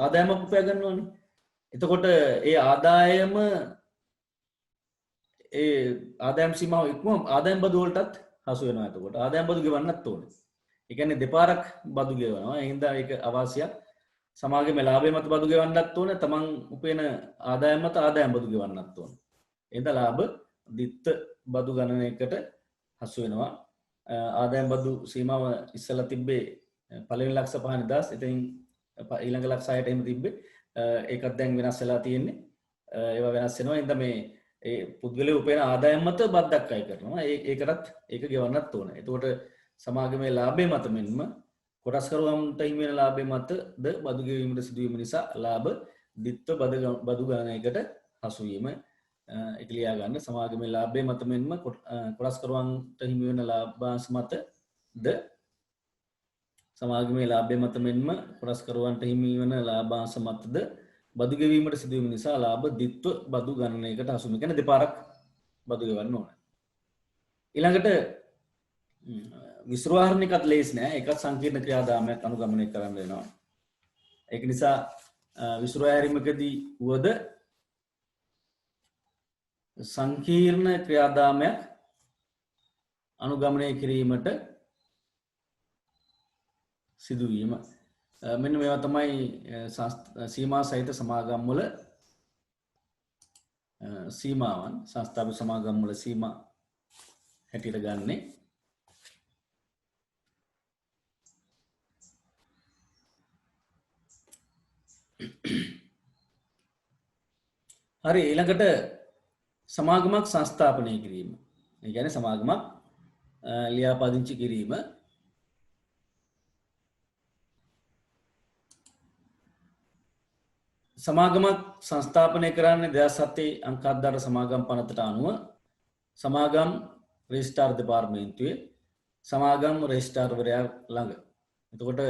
ආදායමක් උපයා ගන්නවානේ. එතකොට ඒ ආදායම ඒ ආදායම් සීමාව ඉක්ම ආදායම් බදු වලටත් හසු වෙනවා. එතකොට ආදායම් බදු ගෙවන්නත් ඕනේ. ඒ කියන්නේ දෙපාරක් බදු ගෙවනවා. ඒ හින්දා ඒක අවාසියක්. සමාගමේ ලාභය මත බදු ගෙවන්නත් ඕනේ. තමන් උපයන ආදායම් මත ආදායම් බදු ගෙවන්නත් ඕනේ. ඒ හින්දා ලාභ දිත්ත බදු ගණනයකට හසු වෙනවා. ආදායම් බදු සීමාව ඉස්සලා තිබ්බේ පළවෙනි ලක්ෂ 5,000. ඉතින් ඊළඟ ලක්ෂ 6ට එහෙම තිබ්බේ. ඒකත් දැන් වෙනස් වෙලා තියෙන්නේ. ඒවා වෙනස් වෙනවා. හින්දා මේ ඒ පුද්ගලයා උපයන ආදායම් මත බද්දක් අය කරනවා. ඒකටත් ඒක ගෙවන්නත් ඕනේ. එතකොට සමාගමේ ලාභය මත මෙන්ම කොටස්කරුවන්ට හිමි වෙන ලාභය මතද බදු ගෙවීමට සිදුවීම නිසා ලාභ දිත්ව බදු ගණනයකට හසු වීම ඒක ලියා ගන්න. සමාගමේ ලාභය මත මෙන්ම කොටස්කරුවන්ට හිමි වෙන ලාභාංශ මතද සමාගමේ ලාභය මත මෙන්ම කොටස්කරුවන්ට හිමි වන ලාභාංශ මතද බදු ගෙවීමට සිදුවීම නිසා ලාභ දිත්ව බදු ගණනයකට හසු වෙන. කියන්නේ දෙපාරක් බදු ගෙවන්න ඕන. ඊළඟට විශ්‍රාහරණයකත් ලේසි නෑ. ඒකත් සංකීර්ණ ක්‍රියාදාමයක් අනුගමනය කරන්න වෙනවා. ඒක නිසා විශ්‍රාහරීමකදී වුවද සංකීර්ණ ක්‍රියාදාමයක් අනුගමනය කිරීමට සිදුවීම. මෙන්න මේවා තමයි සීමා සහිත සමාගම් වල සීමාවන් සංස්ථාපිත සමාගම් වල සීමා හැටියට ගන්නේ. හරි ඊළඟට සමාගමක් සංස්ථාපනය කිරීම. ඒ කියන්නේ සමාගමක් ලියාපදිංචි කිරීම. සමාගමක් සංස්ථාපනය කරන්නේ 2007 අංක 10 සමාගම් පනතට අනුව සමාගම් රෙජිස්ට්‍රාර් දෙපාර්තමේන්තුවේ සමාගම් රෙජිස්ට්‍රාර්වරයා ළඟ. එතකොට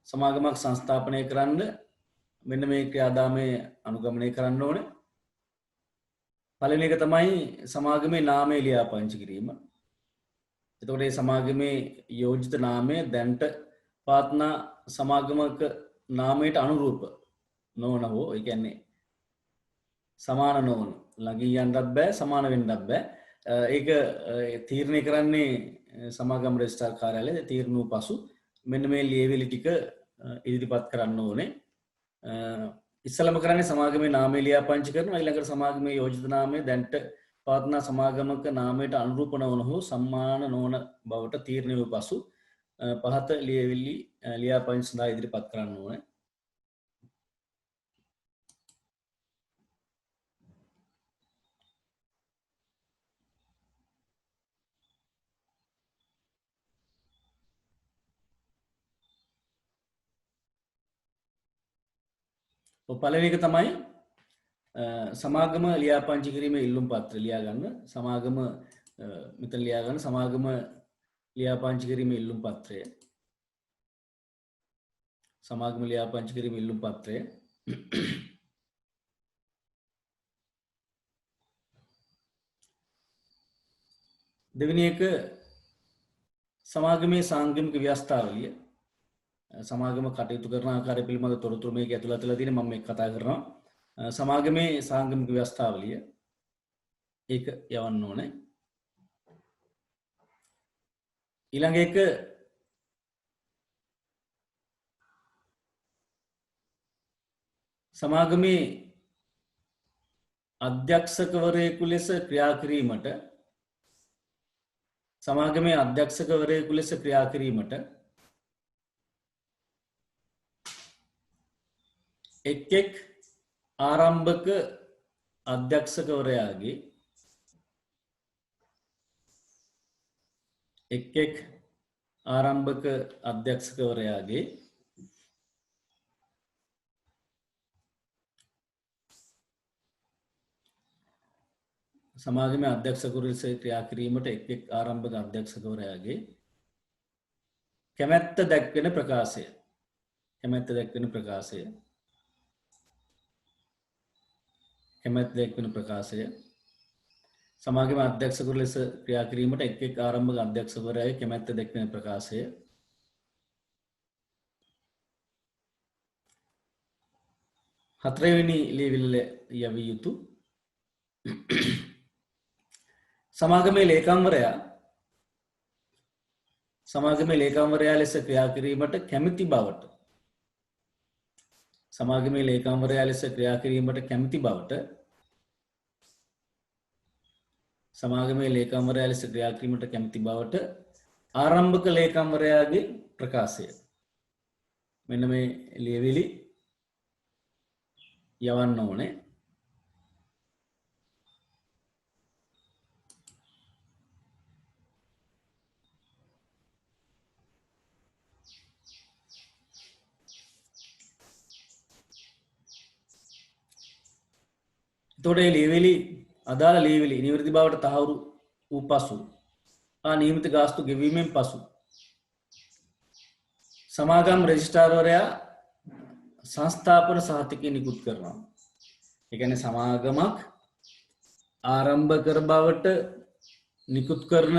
සමාගමක් සංස්ථාපනය කරන්න මෙන්න මේ ක්‍රියාදාමය අනුගමනය කරන්න ඕනේ. පළවෙනි එක තමයි සමාගමේ නාමය ලියාපදිංචි කිරීම. එතකොට මේ සමාගමේ යෝජිත නාමය දැන්ට පාත්නා සමාගමක නාමයට අනුරූප නොවන හෝ ඒ කියන්නේ සමාන නොවන ළඟින් යන්නත් බෑ සමාන වෙන්නත් බෑ. ඒක තීරණය කරන්නේ සමාගම් රෙජිස්ට්‍රාර් කාර්යාලය. තීරණ වූ පසු මෙන්න මේ ලියවිලි ටික ඉදිරිපත් කරන්න ඕනේ. ඉස්සලම කරන්නේ සමාගමේ නාමය ලියාපදිංචි කරනවා. ඊළඟට සමාගමේ යෝජිත නාමය දැන්ට පවත්නා සමාගමක නාමයට අනුරූප නොවන හෝ සමාන නොවන බවට තීරණය වූ පසු පහත ලියවිලි ලියාපදිංචි සඳහා ඉදිරිපත් කරන්න ඕනේ. පළවෙනි එක තමයි සමාගම ලියාපදිංචි කිරීමේ ඉල්ලුම් පත්‍රය ලියා ගන්න. සමාගම මෙතන ලියා ගන්න සමාගම ලියාපදිංචි කිරීමේ ඉල්ලුම් පත්‍රය. සමාගම ලියාපදිංචි කිරීමේ ඉල්ලුම් පත්‍රය. දෙවෙනි එක සමාගමේ සාංගමික ව්‍යවස්ථාවලිය. සමාගම කටයුතු කරන ආකාරය පිළිබඳ තොරතුරු මේක ඇතුළත් වෙලා තියෙන මම මේක කතා කරනවා. සමාගමේ සාංගමික ව්‍යවස්ථාවලිය ඒක යවන්න ඕනේ. ඊළඟ එක සමාගමේ අධ්‍යක්ෂකවරයෙකු ලෙස ක්‍රියා කිරීමට සමාගමේ අධ්‍යක්ෂකවරයෙකු ලෙස ක්‍රියා කිරීමට එක් ආරම්භක අධ්‍යක්ෂකවරයාගේ එක් ආරම්භක අධ්‍යක්ෂකවරයාගේ සමාගමේ අධ්‍යක්ෂකවරයෙකු ලෙස ක්‍රියා කිරීමට එක් ආරම්භක අධ්‍යක්ෂකවරයාගේ කැමැත්ත දැක්වෙන ප්‍රකාශය. කැමැත්ත දැක්වෙන ප්‍රකාශය. කැමැත්ත දැක්වෙන ප්‍රකාශය සමාගම අධ්‍යක්ෂකවරු ලෙස ක්‍රියා කිරීමට එක් එක් ආරම්භක අධ්‍යක්ෂකවරයාගේ කැමැත්ත දැක්වෙන ප්‍රකාශය. හතරවෙනි ලියවිල්ල යවිය යුතු සමාගමේ ලේකම්වරයා ලෙස ක්‍රියා කිරීමට කැමැති බවට සමාගමේ ලේකම්වරයා ලෙස ක්‍රියා කිරීමට කැමැති බවට සමාගමේ ලේකම්වරයා ලෙස ක්‍රියා කිරීමට කැමැති බවට ආරම්භක ලේකම්වරයාගේ ප්‍රකාශය. මෙන්න මේ ලියවිලි යවන්න ඕනේ. එතකොට මේ ලියවිලි අදාළ ලියවිලි නිවැරදි බවට තහවුරු වූ පසු නියමිත ගාස්තු ගෙවීමෙන් පසු සමාගම් රෙජිස්ට්‍රාර්වරයා සංස්ථාපන සහතිකය නිකුත් කරනවා. ඒ කියන්නේ සමාගමක් ආරම්භ කර බවට නිකුත් කරන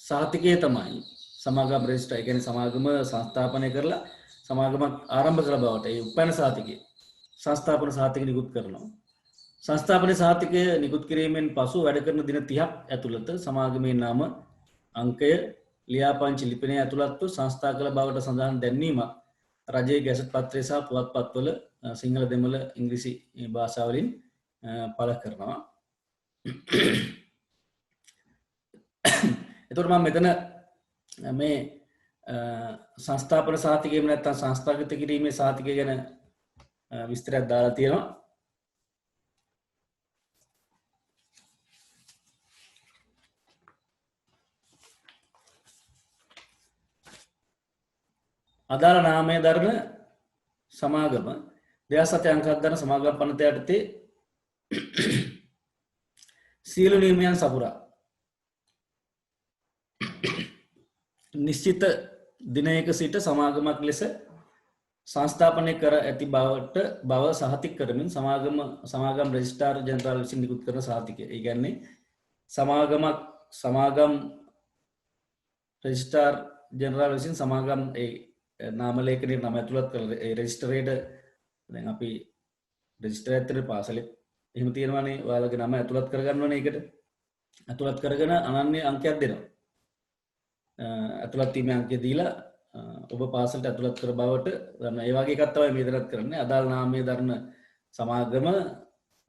සහතිකය තමයි සමාගම් රෙජිස්ට්‍රාර්. ඒ කියන්නේ සමාගම සංස්ථාපනය කරලා සමාගමක් ආරම්භ කර බවට ඒ උපැන්න සහතිකය සංස්ථාපන සහතිකය නිකුත් කරනවා. සංස්ථාපන සහතිකය නිකුත් කිරීමෙන් පසු වැඩ කරන දින 30ක් ඇතුළත සමාගමේ නම අංකය ලියාපදිංචි ලිපිනය ඇතුළත්ව සංස්ථා කළ බවට සඳහන් දැන්වීමක් රජයේ ගැසට් පත්‍රය සහ පුවත්පත්වල සිංහල දෙමළ ඉංග්‍රීසි භාෂාවලින් පළ කරනවා. එතකොට මම මෙතන මේ සංස්ථාපන සහතිකය නැත්නම් සංස්ථාගත කිරීමේ සහතිකය ගැන විස්තරයක් දාලා තියෙනවා. අදාළ නාමය දරන සමාගම 2007 අංකයක් දරන සමාගම් පනත යටතේ සියලු නියමයන් සපුරා නිශ්චිත දිනයක සිට සමාගමක් ලෙස සංස්ථාපනය කර ඇති බව සහතික කරමින් සමාගම් රෙජිස්ට්‍රාර් ජෙනරාල් විසින් නිකුත් කරන සහතිකය. ඒ කියන්නේ සමාගම් රෙජිස්ට්‍රාර් ජෙනරාල් විසින් සමාගම් නාම ලේඛනයේ නම ඇතුළත් කරලා ඒ රෙජිස්ටරේට දැන් අපි රෙජිස්ටර් ඇතුලේ පාසලෙත් එහෙම තියෙනවානේ ඔයාලගේ නම ඇතුළත් කරගන්න ඕනේ ඒකට. ඇතුළත් කරගෙන අනන්‍ය අංකයක් දෙනවා. ඇතුළත් වීමේ අංකය දීලා ඔබ පාසලට ඇතුළත් කර බවට ගන්න. ඒ වගේ එකක් තමයි මේ දරත් කරන්නේ. අදාළ නාමයේ දරන සමාගම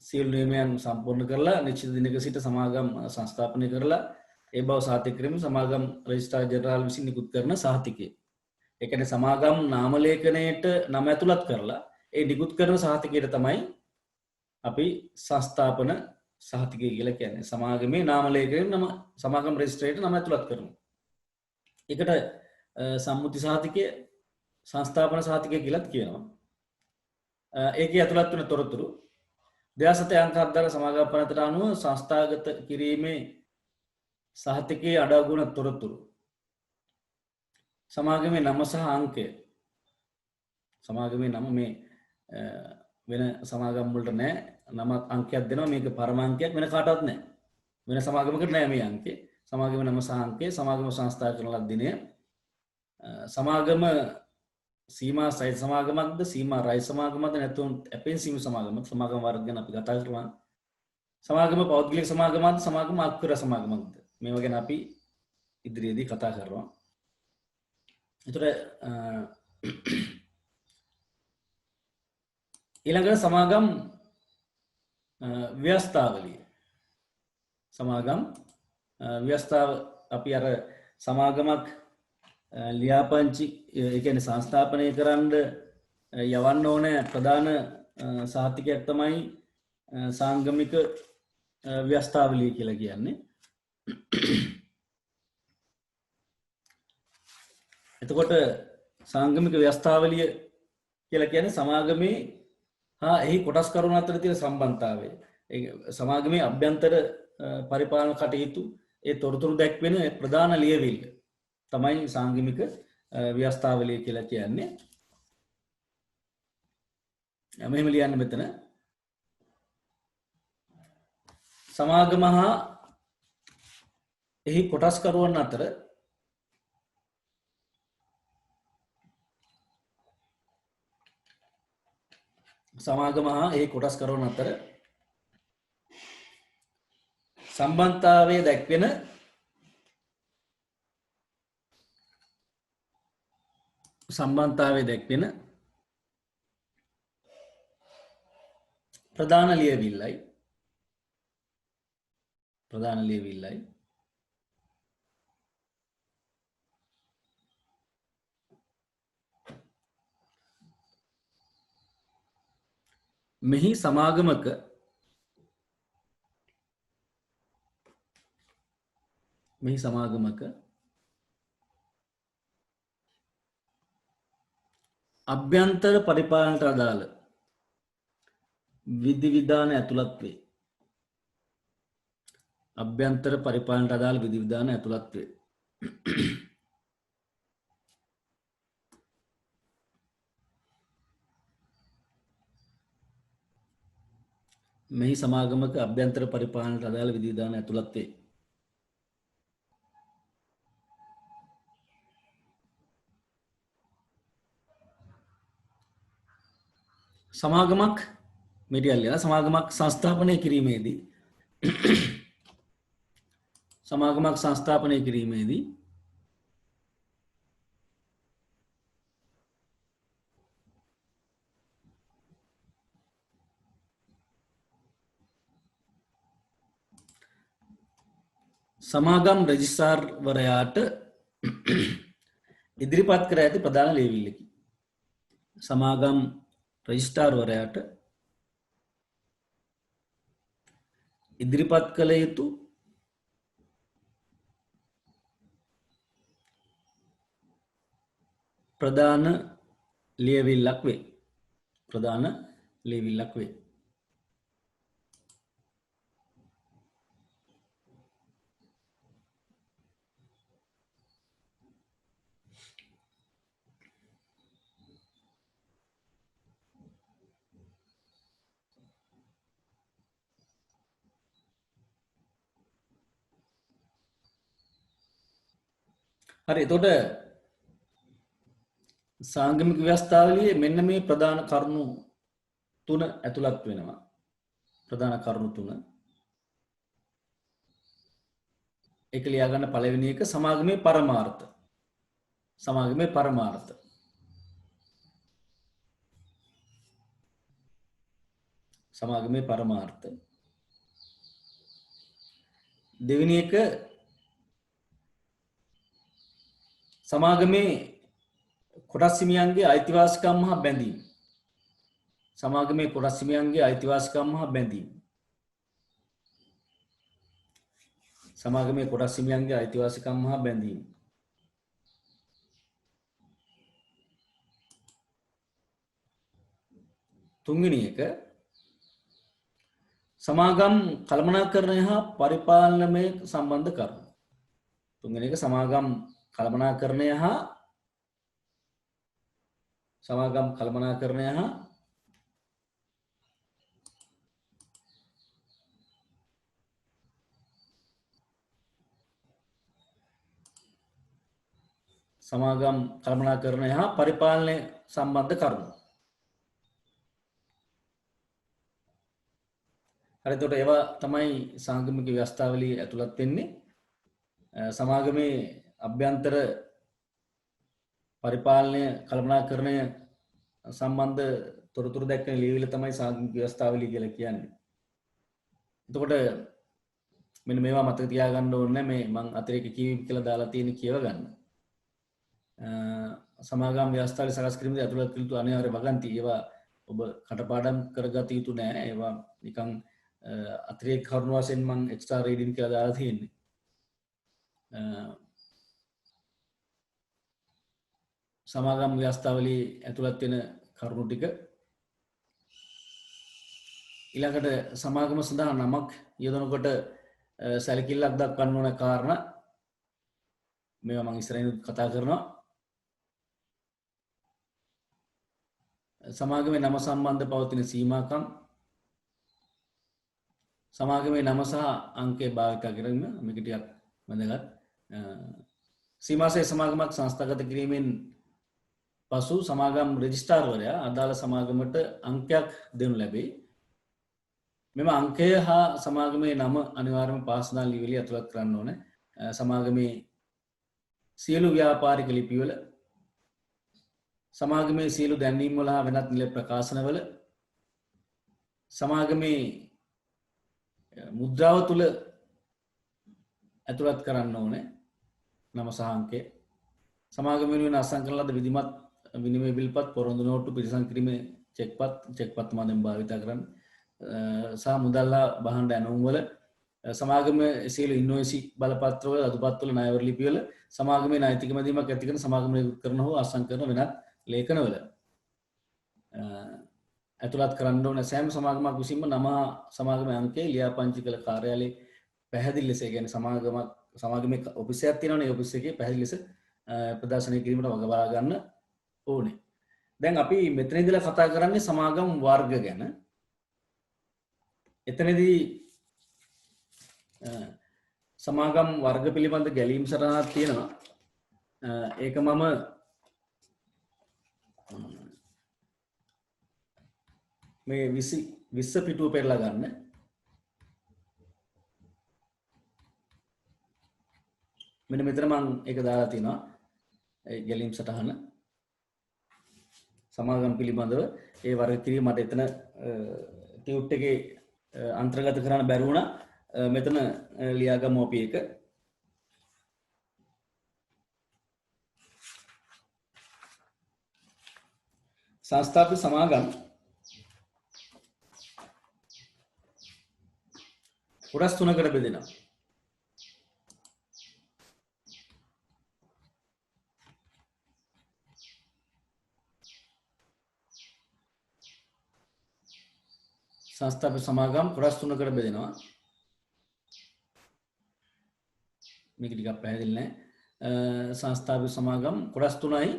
සියලු නියමයන් සම්පූර්ණ කරලා නිශ්චිත දිනක සිට සමාගම් සංස්ථාපනය කරලා ඒ බව සහතික කිරීම සමාගම් රෙජිස්ට්‍රාර් ජෙනරාල් විසින් නිකුත් කරන සහතිකය. ඒ කියන්නේ සමාගම් නාම ලේඛනයේට නම ඇතුළත් කරලා ඒ නිකුත් කරන සහතිකයට තමයි අපි සංස්ථාපන සහතිකය කියලා කියන්නේ. සමාගමේ නාම ලේඛනයේ නම සමාගම් රෙජිස්ට්‍රේට නම ඇතුළත් කරනවා. ඒකට සම්මුති සහතිකය සංස්ථාපන සහතිකය කියලාත් කියනවා. ඒකේ ඇතුළත් වෙන තොරතුරු 2007 අංක 7 දර සමාගම් පනතට අනුව සංස්ථාගත කිරීමේ සහතිකයේ අඩංගුවන තොරතුරු සමාගමේ නම සහ අංකය සමාගමේ නම මේ වෙන සමාගම් වලට නෑ නමක් අංකයක් දෙනවා මේක පරම අංකයක් වෙන කාටවත් නෑ වෙන සමාගමකට නෑ මේ අංකය සමාගමේ නම සහ අංකය සමාගම සංස්ථා කරන ලද දිනය සමාගම සීමා සහිත සමාගමක්ද සීමා රහිත සමාගමක්ද නැත්නම් අපෙන් සීමා සමාගමක් සමාගම වර්ග ගැන අපි කතා කරනවා සමාගම පෞද්ගලික සමාගමක්ද සමාගම අක්කර සමාගමක්ද මේවා ගැන අපි ඉදිරියේදී කතා කරනවා. එතකොට ඊළඟට සමාගම් ව්‍යවස්ථාවලිය. සමාගම් ව්‍යවස්ථාව අපි අර සමාගමක් ලියාපදිංචි ඒ කියන්නේ සංස්ථාපනය කරන්න යවන්න ඕනේ ප්‍රධාන සහතිකයක් තමයි සාංගමික ව්‍යවස්ථාවලිය කියලා කියන්නේ. එතකොට සාංගමික ව්‍යවස්ථාවලිය කියලා කියන්නේ සමාගමේ හා එහි කොටස්කරුන් අතර තියෙන සම්බන්ධතාවය. ඒ සමාගමේ අභ්‍යන්තර පරිපාලන කටයුතු ඒ තොරතුරු දැක්වෙන ප්‍රධාන ලියවිල්ල තමයි සාංගමික ව්‍යවස්ථාවලිය කියලා කියන්නේ. මෙහෙම ලියන්න මෙතන සමාගම හා එහි කොටස්කරුවන් අතර සමාගම හා එහි කොටස්කරුවන් අතර සම්බන්ධතාවය දැක්වෙන ප්‍රධාන ලියවිල්ලයි මෙහි සමාගමක අභ්‍යන්තර පරිපාලනයට අදාළ විධිවිධාන ඇතුළත් වේ. අභ්‍යන්තර පරිපාලනයට අදාළ විධිවිධාන ඇතුළත් වේ. මෙහි සමාගමක අභ්‍යන්තර පරිපාලනයට අදාළ විධිවිධාන ඇතුළත් වේ. සමාගමක් මෙඩියල් සමාගමක් සංස්ථාපනය කිරීමේදී සමාගම් රෙජිස්ට්‍රාර්වරයාට ඉදිරිපත් කර ඇති ප්‍රධාන ලියවිල්ලකි. සමාගම් රෙජිස්ට්‍රාර්වරයාට ඉදිරිපත් කළ යුතු ප්‍රධාන ලියවිල්ලක් වේ. හරි එතකොට සාංගමික ව්‍යවස්ථාවලියේ මෙන්න මේ ප්‍රධාන කරුණු තුන ඇතුළත් වෙනවා. ප්‍රධාන කරුණු තුන. ඒක ලියා ගන්න පළවෙනි එක සමාගමේ පරමාර්ථ. දෙවෙනි එක සමාගමේ කොටස් හිමියන්ගේ අයිතිවාසිකම් හා බැඳීම්. තුන්වෙනි එක සමාගම් කළමනාකරණය හා පරිපාලනමය සම්බන්ධ කරුණු. සමාගම් කළමනාකරණය හා පරිපාලනය සම්බන්ධ කරුණු. හරි එතකොට ඒවා තමයි සංගමික ව්‍යවස්ථාවලියේ ඇතුළත් වෙන්නේ. සමාගමේ අභ්‍යන්තර පරිපාලනය කළමනාකරණය සම්බන්ධ තොරතුරු දැක්වෙන ලියවිල්ල තමයි සංගමික ව්‍යවස්ථාවලිය කියලා කියන්නේ. එතකොට මෙන්න මේවා මතක තියාගන්න ඕනේ මේ මම අතිරේක කියවීම් කියලා දාලා තියෙන කියව ගන්න. සමාගම් ව්‍යවස්ථාවේ සකස් කිරීමේදී ඇතුළත් කළ යුතු අනිවාර්ය වගන්ති ඒවා ඔබ කටපාඩම් කරගත යුතු නෑ. ඒවා නිකන් අතිරේක කරුණු වශයෙන් මම එක්ස්ට්‍රා රීඩින් කියලා දාලා තියෙන්නේ. සමාගම් ව්‍යවස්ථාවලියේ ඇතුළත් වෙන කරුණු ටික ඊළඟට සමාගම සඳහා නමක් යොදනකොට සැලකිල්ලක් දක්වන්න ඕන කාරණා මේවා මම ඉස්සරහින් කතා කරනවා. සමාගමේ නම සම්බන්ධ පවතින සීමාකම් සමාගමේ නම සහ අංකය භාවිත කිරීම මේක ටිකක් වැදගත්. සීමාසය සමාගමක් සංස්ථාගත කිරීමෙන් පසු සමාගම් රෙජිස්ට්‍රාර්වරයා අදාළ සමාගමට අංකයක් දෙනු ලැබේ. මෙම අංකය හා සමාගමේ නම අනිවාර්යයෙන්ම පාස්දාන ලියවිලි ඇතුළත් කරන්න ඕනේ. සමාගමේ සියලු ව්‍යාපාරික ලිපිවල, සමාගමේ සියලු දැන්වීම් වල හා වෙනත් නිල ප්‍රකාශනවල, සමාගමේ මුද්‍රාව තුල ඇතුළත් කරන්න ඕනේ නම සහ අංකය. සමාගම වෙනුවෙන් අත්සන් කරන ලද විධිමත් විනිමය බිල්පත්, පොරොන්දු නෝට්ටු, පිරිසන් කිරීමේ චෙක්පත් මාදෙන් භාවිත කරන්න සහ මුදල්ලා බහඬ ඇනුම් වල, සමාගමේ සියලු ඉන්වොයිසි බලපත්‍රවල, අදුපත්වල, ණයවර ලිපිවල, සමාගමේ නෛතික මැදීමක් ඇති කරන සමාගම නිකුත් කරන හෝ අත්සන් කරන වෙනත් ලේඛනවල ඇතුළත් කරන්න ඕන. සෑම සමාගමක් විසින්ම නම සමාගමේ අංකය ලියාපදිංචි කළ කාර්යාලයේ පැහැදිලි ලෙස, ඒ කියන්නේ සමාගමේ ඔෆිස් එකක් තියෙනවනේ, ඒ ඔෆිස් එකේ පැහැදිලි ලෙස ප්‍රදර්ශනය කිරීමට වග බලා ගන්න ඕනේ. දැන් අපි මෙතන ඉඳලා කතා කරන්නේ සමාගම් වර්ග ගැන. එතනදී සමාගම් වර්ග පිළිබඳ ගැලීම් සටහනක් තියෙනවා. ඒක මම මේ 20 පිටුව පෙරලා ගන්න. මෙන්න මෙතන මම ඒක දාලා තිනවා. ඒ ගැලීම් සටහන සමාගම් පිළිබඳව ඒ වර්ග කිරීම මට එතන ටියුට් එකේ අන්තර්ගත කරන්න බැරි වුණා. මෙතන ලියාගමු අපි එක. සංස්ථාපිත සමාගම් කොටස් තුනකට බෙදෙනවා. සංස්ථාපිත සමාගම් කොටස් තුනකට බෙදෙනවා. මේක ටිකක් පැහැදිලි නැහැ. සංස්ථාපිත සමාගම් කොටස් තුනයි.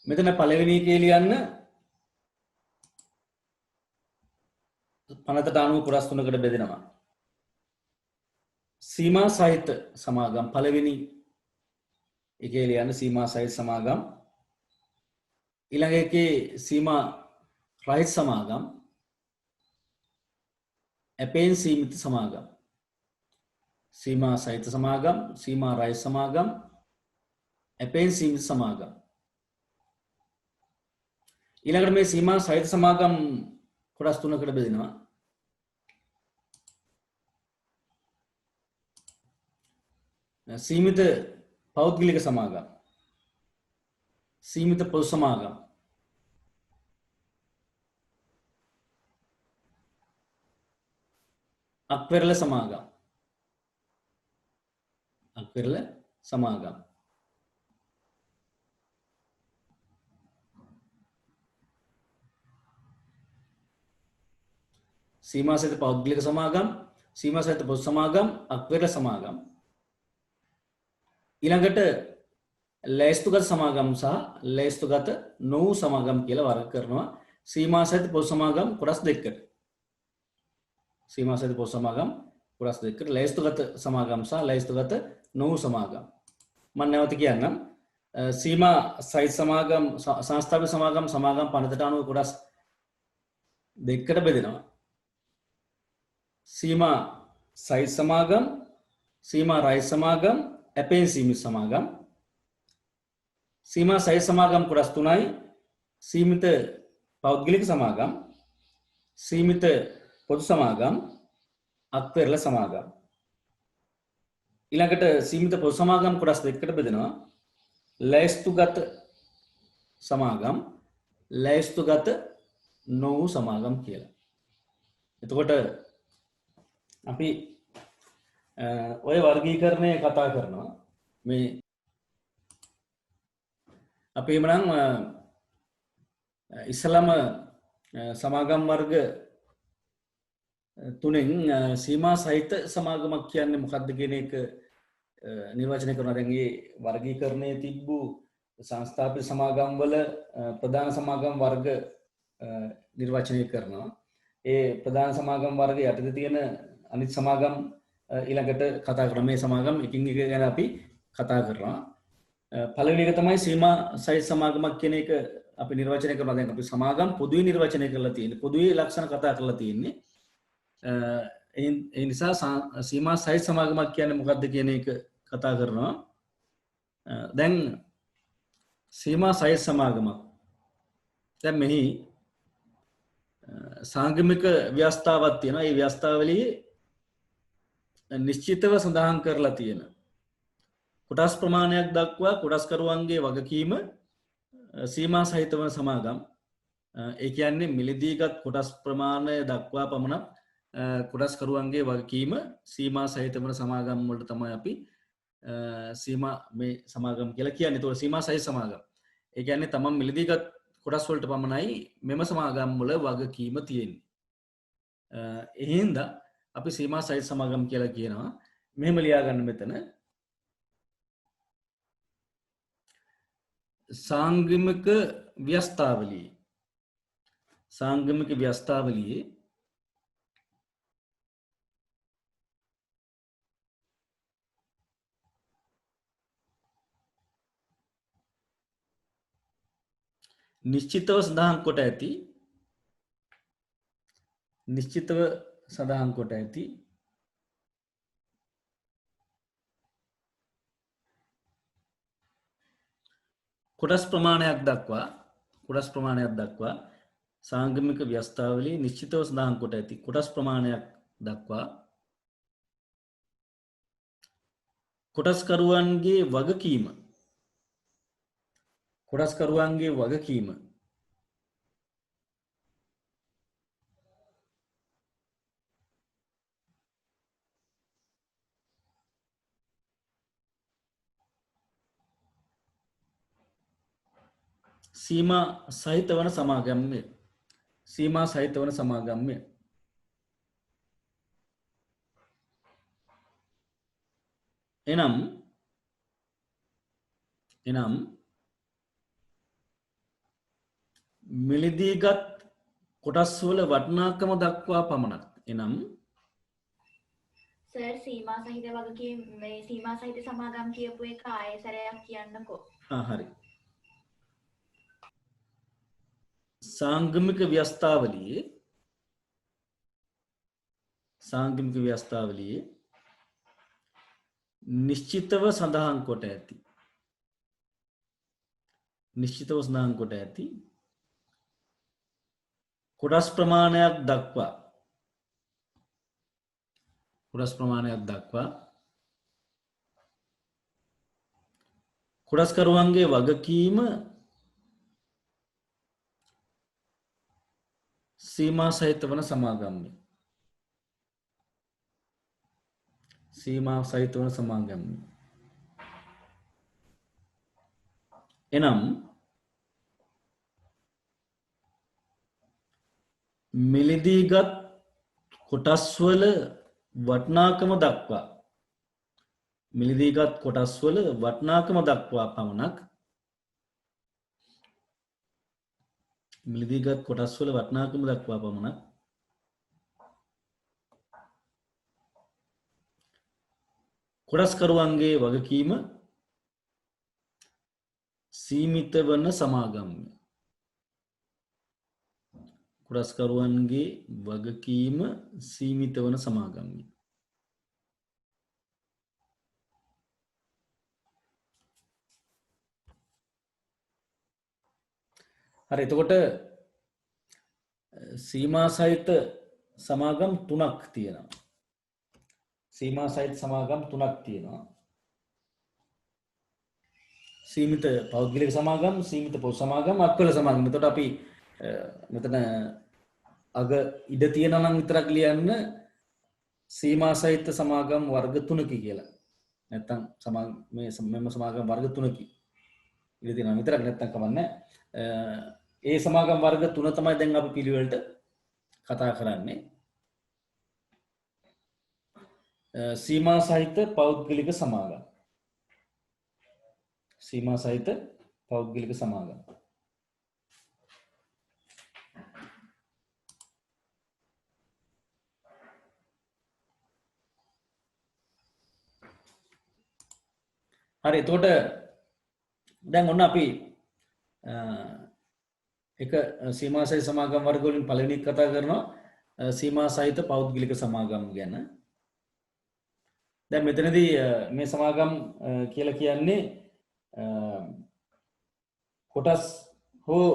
මෙතන පළවෙනි එකේ ලියන්න පනතට අනුව කොටස් තුනකට බෙදෙනවා. සීමා සහිත සමාගම් පළවෙනි එකේ ලියන්න සීමා සහිත සමාගම්. ඊළඟ එකේ සීමා රහිත සමාගම්, ඇපෙන් සීමිත සමාගම්. සීමා සහිත සමාගම්, සීමා රහිත සමාගම්, ඇපෙන් සීමිත සමාගම්. ඊළඟට මේ සීමා සහිත සමාගම් කොටස් තුනකට බෙදෙනවා. සීමිත පෞද්ගලික සමාගම්, සීමිත පොදු සමාගම්, අක්වෙරළ සමාගම්, අක්වෙරළ සමාගම්. සීමා සහිත පෞද්ගලික සමාගම්, සීමා සහිත පොදු සමාගම්, අක්වෙරළ සමාගම්. ඊළඟට ලැයිස්තුගත සමාගම් සහ ලැයිස්තුගත නොවූ සමාගම් කියලා වර්ග කරනවා. සීමා සහිත පොදු සමාගම් කොටස් දෙකකට. සීමා සහිත පොදු සමාගම් කොටස් දෙකකට. ලැයිස්තුගත සමාගම් සහ ලැයිස්තුගත නොවූ සමාගම්. මම නැවත කියන්නම්. සීමා සහිත සමාගම්, සංස්ථාපිත සමාගම් පනතට අනුව කොටස් දෙකකට බෙදෙනවා. සීමා සහිත සමාගම්, සීමා රහිත සමාගම්, ඇපෙන් සීමිත සමාගම්. සීමා සහිත සමාගම් කොටස් තුනයි. සීමිත පෞද්ගලික සමාගම්, සීමිත පොදු සමාගම්, අක්වෙරළ සමාගම්. ඊළඟට සීමිත පොදු සමාගම් කොටස් දෙකකට බෙදෙනවා. ලැයිස්තුගත සමාගම්, ලැයිස්තුගත නොවූ සමාගම් කියලා. එතකොට අපි ඔය වර්ගීකරණය කතා කරනවා. මේ අපි එමනම් ඉස්සලම සමාගම් වර්ග තුනෙන් සීමා සහිත සමාගමක් කියන්නේ මොකක්ද කියන එක නිර්වචනය කරනවා. දැන් මේ වර්ගීකරණයේ තිබ්බු සංස්ථාපිත සමාගම් වල ප්‍රධාන සමාගම් වර්ග නිර්වචනය කරනවා. ඒ ප්‍රධාන සමාගම් වර්ග යටතේ තියෙන අනිත් සමාගම් ඊළඟට කතා කරනවා. මේ සමාගම් එකින් එක ගැන අපි කතා කරනවා. පළවෙනි එක තමයි සීමා සහිත සමාගමක් කියන එක අපි නිර්වචනය කරනවා. දැන් අපි සමාගම් පොදුවේ නිර්වචනය කරලා තියෙන්නේ. පොදුවේ ලක්ෂණ කතා කරලා තියෙන්නේ. ඒ නිසා සීමා සහිත සමාගමක් කියන්නේ මොකක්ද කියන එක කතා කරනවා. දැන් සීමා සහිත සමාගමක්. දැන් මෙහි සංගමික ව්‍යවස්ථාවක් තියෙනවා. ඒ ව්‍යවස්ථාවලියේ නිශ්චිතව සඳහන් කරලා තියෙන කොටස් ප්‍රමාණයක් දක්වා කොටස්කරුවන්ගේ වගකීම සීමා සහිත වන සමාගම්. ඒ කියන්නේ මිලදීගත් කොටස් ප්‍රමාණය දක්වා පමණක් කොටස්කරුවන්ගේ වගකීම සීමා සහිත වන සමාගම් වලට තමයි අපි සීමා මේ සමාගම් කියලා කියන්නේ. ඒතකොට සීමා සහිත සමාගම්. ඒ කියන්නේ තමන් මිලදීගත් කොටස් වලට පමණයි මෙම සමාගම් වල වගකීම තියෙන්නේ. ඒ හින්දා අපි සීමා සහිත සමාගම් කියලා කියනවා. මෙහෙම ලියා ගන්න මෙතන. සංගමික ව්‍යවස්ථාවලියේ නිශ්චිතව සඳහන් කොට ඇති කොටස් ප්‍රමාණයක් දක්වා සංගමික ව්‍යවස්ථාවලියේ නිශ්චිතව සඳහන් කොට ඇති කොටස් ප්‍රමාණයක් දක්වා කොටස්කරුවන්ගේ වගකීම සීමා සහිත වන සමාගම්ය. එනම් මිලදීගත් කොටස් වල වටිනාකම දක්වා පමණක්. සර් සීමා සහිත වගකීම් මේ සීමා සහිත සමාගම් කියපු එක ආයෙ සැරයක් කියන්නකෝ. හරි. සංගමික ව්‍යවස්ථාවලියේ නිශ්චිතව සඳහන් කොට ඇති කොටස් ප්‍රමාණයක් දක්වා කොටස්කරුවන්ගේ වගකීම සීමා සහිත වන සමාගම්ය. එනම් මිලදීගත් කොටස්වල වටිනාකම දක්වා පමණක් කොටස්කරුවන්ගේ වගකීම සීමිත වන සමාගම්ය. හරි. එතකොට සීමා සහිත සමාගම් තුනක් තියෙනවා. සීමිත පෞද්ගලික සමාගම්, සීමිත පොදු සමාගම්, අත්වල සමාගම්. එතකොට අපි මෙතන අග ඉඩ තියෙනවා නම් විතරක් ලියන්න සීමා සහිත සමාගම් වර්ග 3කි කියලා. නැත්තම් මෙම සමාගම් වර්ග 3කි. ඉඩ තියෙනවා විතරක් නැත්තම් කමන්නේ. ඒ සමාගම් වර්ග 3 තමයි දැන් අපි පිළිවෙලට කතා කරන්නේ. සීමා සහිත පෞද්ගලික සමාගම්. හරි එතකොට දැන් ඔන්න අපි එක සීමා සහිත සමාගම් වර්ග වලින් පළවෙනි එක කතා කරනවා සීමා සහිත පෞද්ගලික සමාගම් ගැන. දැන් මෙතනදී මේ සමාගම් කියලා කියන්නේ කොටස් හෝ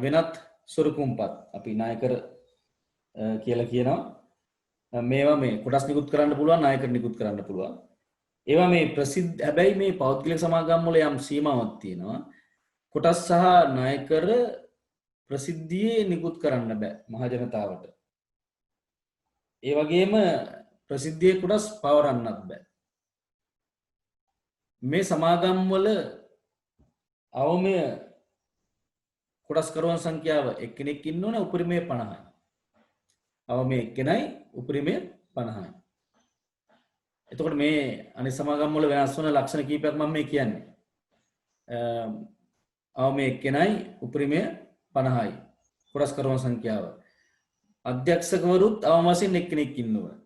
වෙනත් සුරුකුම්පත් අපි නායකර කියලා කියනවා. මේවා මේ කොටස් නිකුත් කරන්න පුළුවන් නායකර නිකුත් කරන්න පුළුවන්. ඒවා මේ ප්‍රසිද්ධ හැබැයි මේ පෞද්ගලික සමාගම් වල යම් සීමාවක් තියෙනවා. කොටස් සහ නායකර ප්‍රසිද්ධියේ නිකුත් කරන්න බෑ මහ ජනතාවට. ඒ වගේම ප්‍රසිද්ධියේ කොටස් පවරන්නත් බෑ. මේ සමාගම් වල අවමය කොටස්කරුවන් සංඛ්‍යාව එක්කෙනෙක් ඉන්න ඕන උපරිමයේ 50යි. අවමය එක්කෙනයි උපරිමයේ 50යි. එතකොට මේ අනිත් සමාගම් වල වෙනස් වන ලක්ෂණ කීපයක් මම මේ කියන්නේ. අවමය එක්කෙනයි උපරිමයේ 50යි. කොටස්කරුවන් සංඛ්‍යාව. අධ්‍යක්ෂකවරුත් අවම වශයෙන් එක්කෙනෙක් ඉන්න ඕන.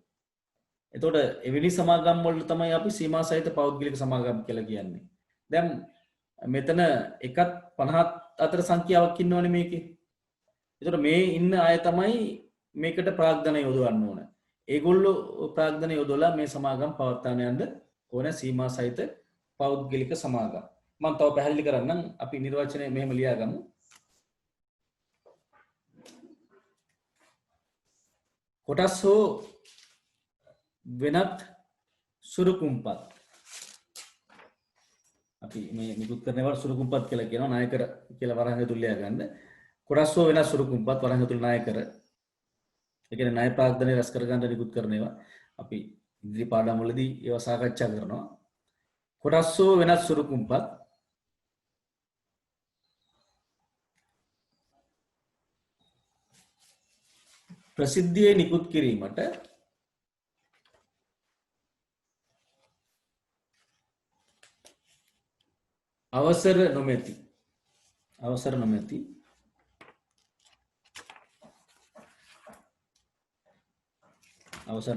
එතකොට එවැනි සමාගම් වල තමයි අපි සීමා සහිත පෞද්ගලික සමාගම් කියලා කියන්නේ. දැන් මෙතන එකත් 50 අතර සංඛ්‍යාවක් ඉන්නවනේ මේකේ. එතකොට මේ ඉන්න අය තමයි මේකට ප්‍රාග්ධන යොදවන්න ඕන. ඒගොල්ලෝ ප්‍රාග්ධන යොදවලා මේ සමාගම් පවත්වාගෙන යන්න ඕන සීමා සහිත පෞද්ගලික සමාගම්. මම තව පැහැදිලි කරන්නම් අපි නිර්වචනය මෙහෙම ලියාගමු. කොටස් හෝ වෙනත් සුරුකුම්පත් අපි මේ නිකුත් කරනවට සුරුකුම්පත් කියලා කියනවා නායකර කියලා වරහන් ඇතුළේ ලියා ගන්න. කොටස් හෝ වෙනස් සුරුකුම්පත් වරහන් ඇතුළේ නායකර. ඒ කියන්නේ ණය ප්‍රාග්ධනය රැස් කර ගන්න නිකුත් කරන ඒවා අපි ඉදිරි පාඩම් වලදී ඒවා සාකච්ඡා කරනවා. කොටස් හෝ වෙනස් සුරුකුම්පත් ප්‍රසිද්ධියේ නිකුත් කිරීමට අවසර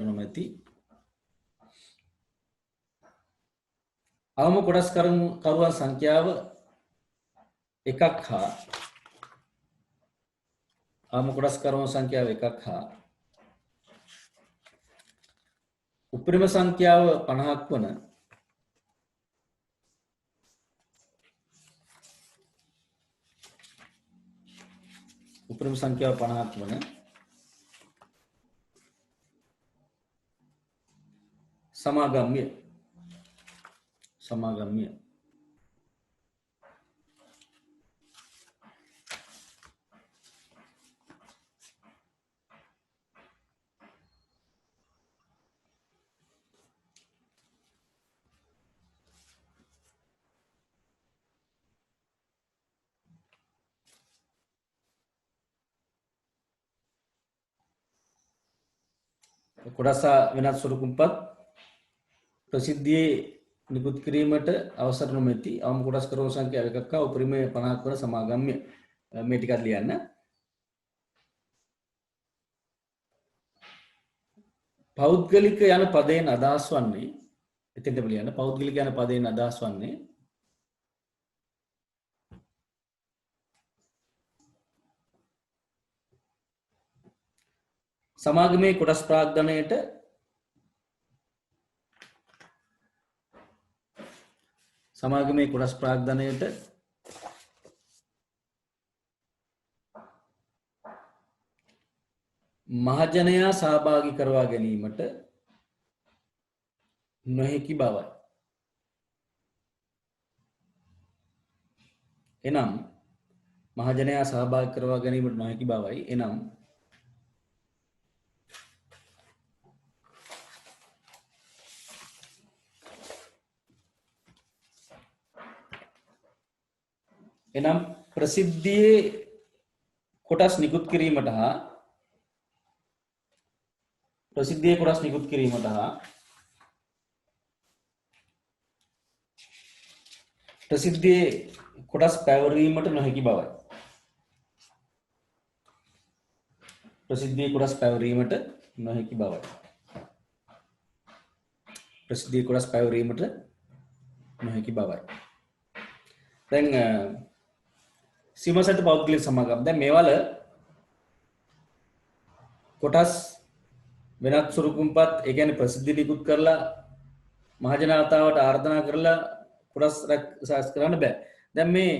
නොමැති අවම කොටස්කරුවන් සංඛ්‍යාව එකක් හා අවම කොටස්කරුවන් සංඛ්‍යාව එකක් හා උපරිම සංඛ්‍යාව 50ක් වන උපරිම සංඛ්‍යාව 50ක් වන සමාගම්ය කොටස වෙනත් සුරුකුම්පත් ප්‍රසිද්ධියේ නිකුත් කිරීමට අවසර නොමැති අවම කොටස්කරුවන් සංඛ්‍යාව එකක් හා උපරිමයේ 50ක් වන සමාගම්ය මේ ටිකත් ලියන්න. පෞද්ගලික යන පදයෙන් අදහස් වන්නේ එතෙන්ට ලියන්න පෞද්ගලික යන පදයෙන් අදහස් වන්නේ සමාගමේ කොටස් ප්‍රාග්ධනයට මහජනයා සහභාගී කරවා ගැනීමට නොහැකි බවයි. එනම් මහජනයා සහභාගී කරවා ගැනීමට නොහැකි බවයි. එනම් ප්‍රසිද්ධියේ කොටස් නිකුත් කිරීමට හා ප්‍රසිද්ධියේ කොටස් පැවරීමට නොහැකි බවයි. නොහැකි බවයි. දැන් සීමා සහිත පෞද්ගලික සමාගම් දැන් මේවල කොටස් වෙනත් ස්වරූපුම්පත් ඒ කියන්නේ ප්‍රසිද්ධි නිකුත් කරලා මහජනතාවට ආර්දනා කරලා කොටස් රැස් කරන්න බෑ. දැන් මේ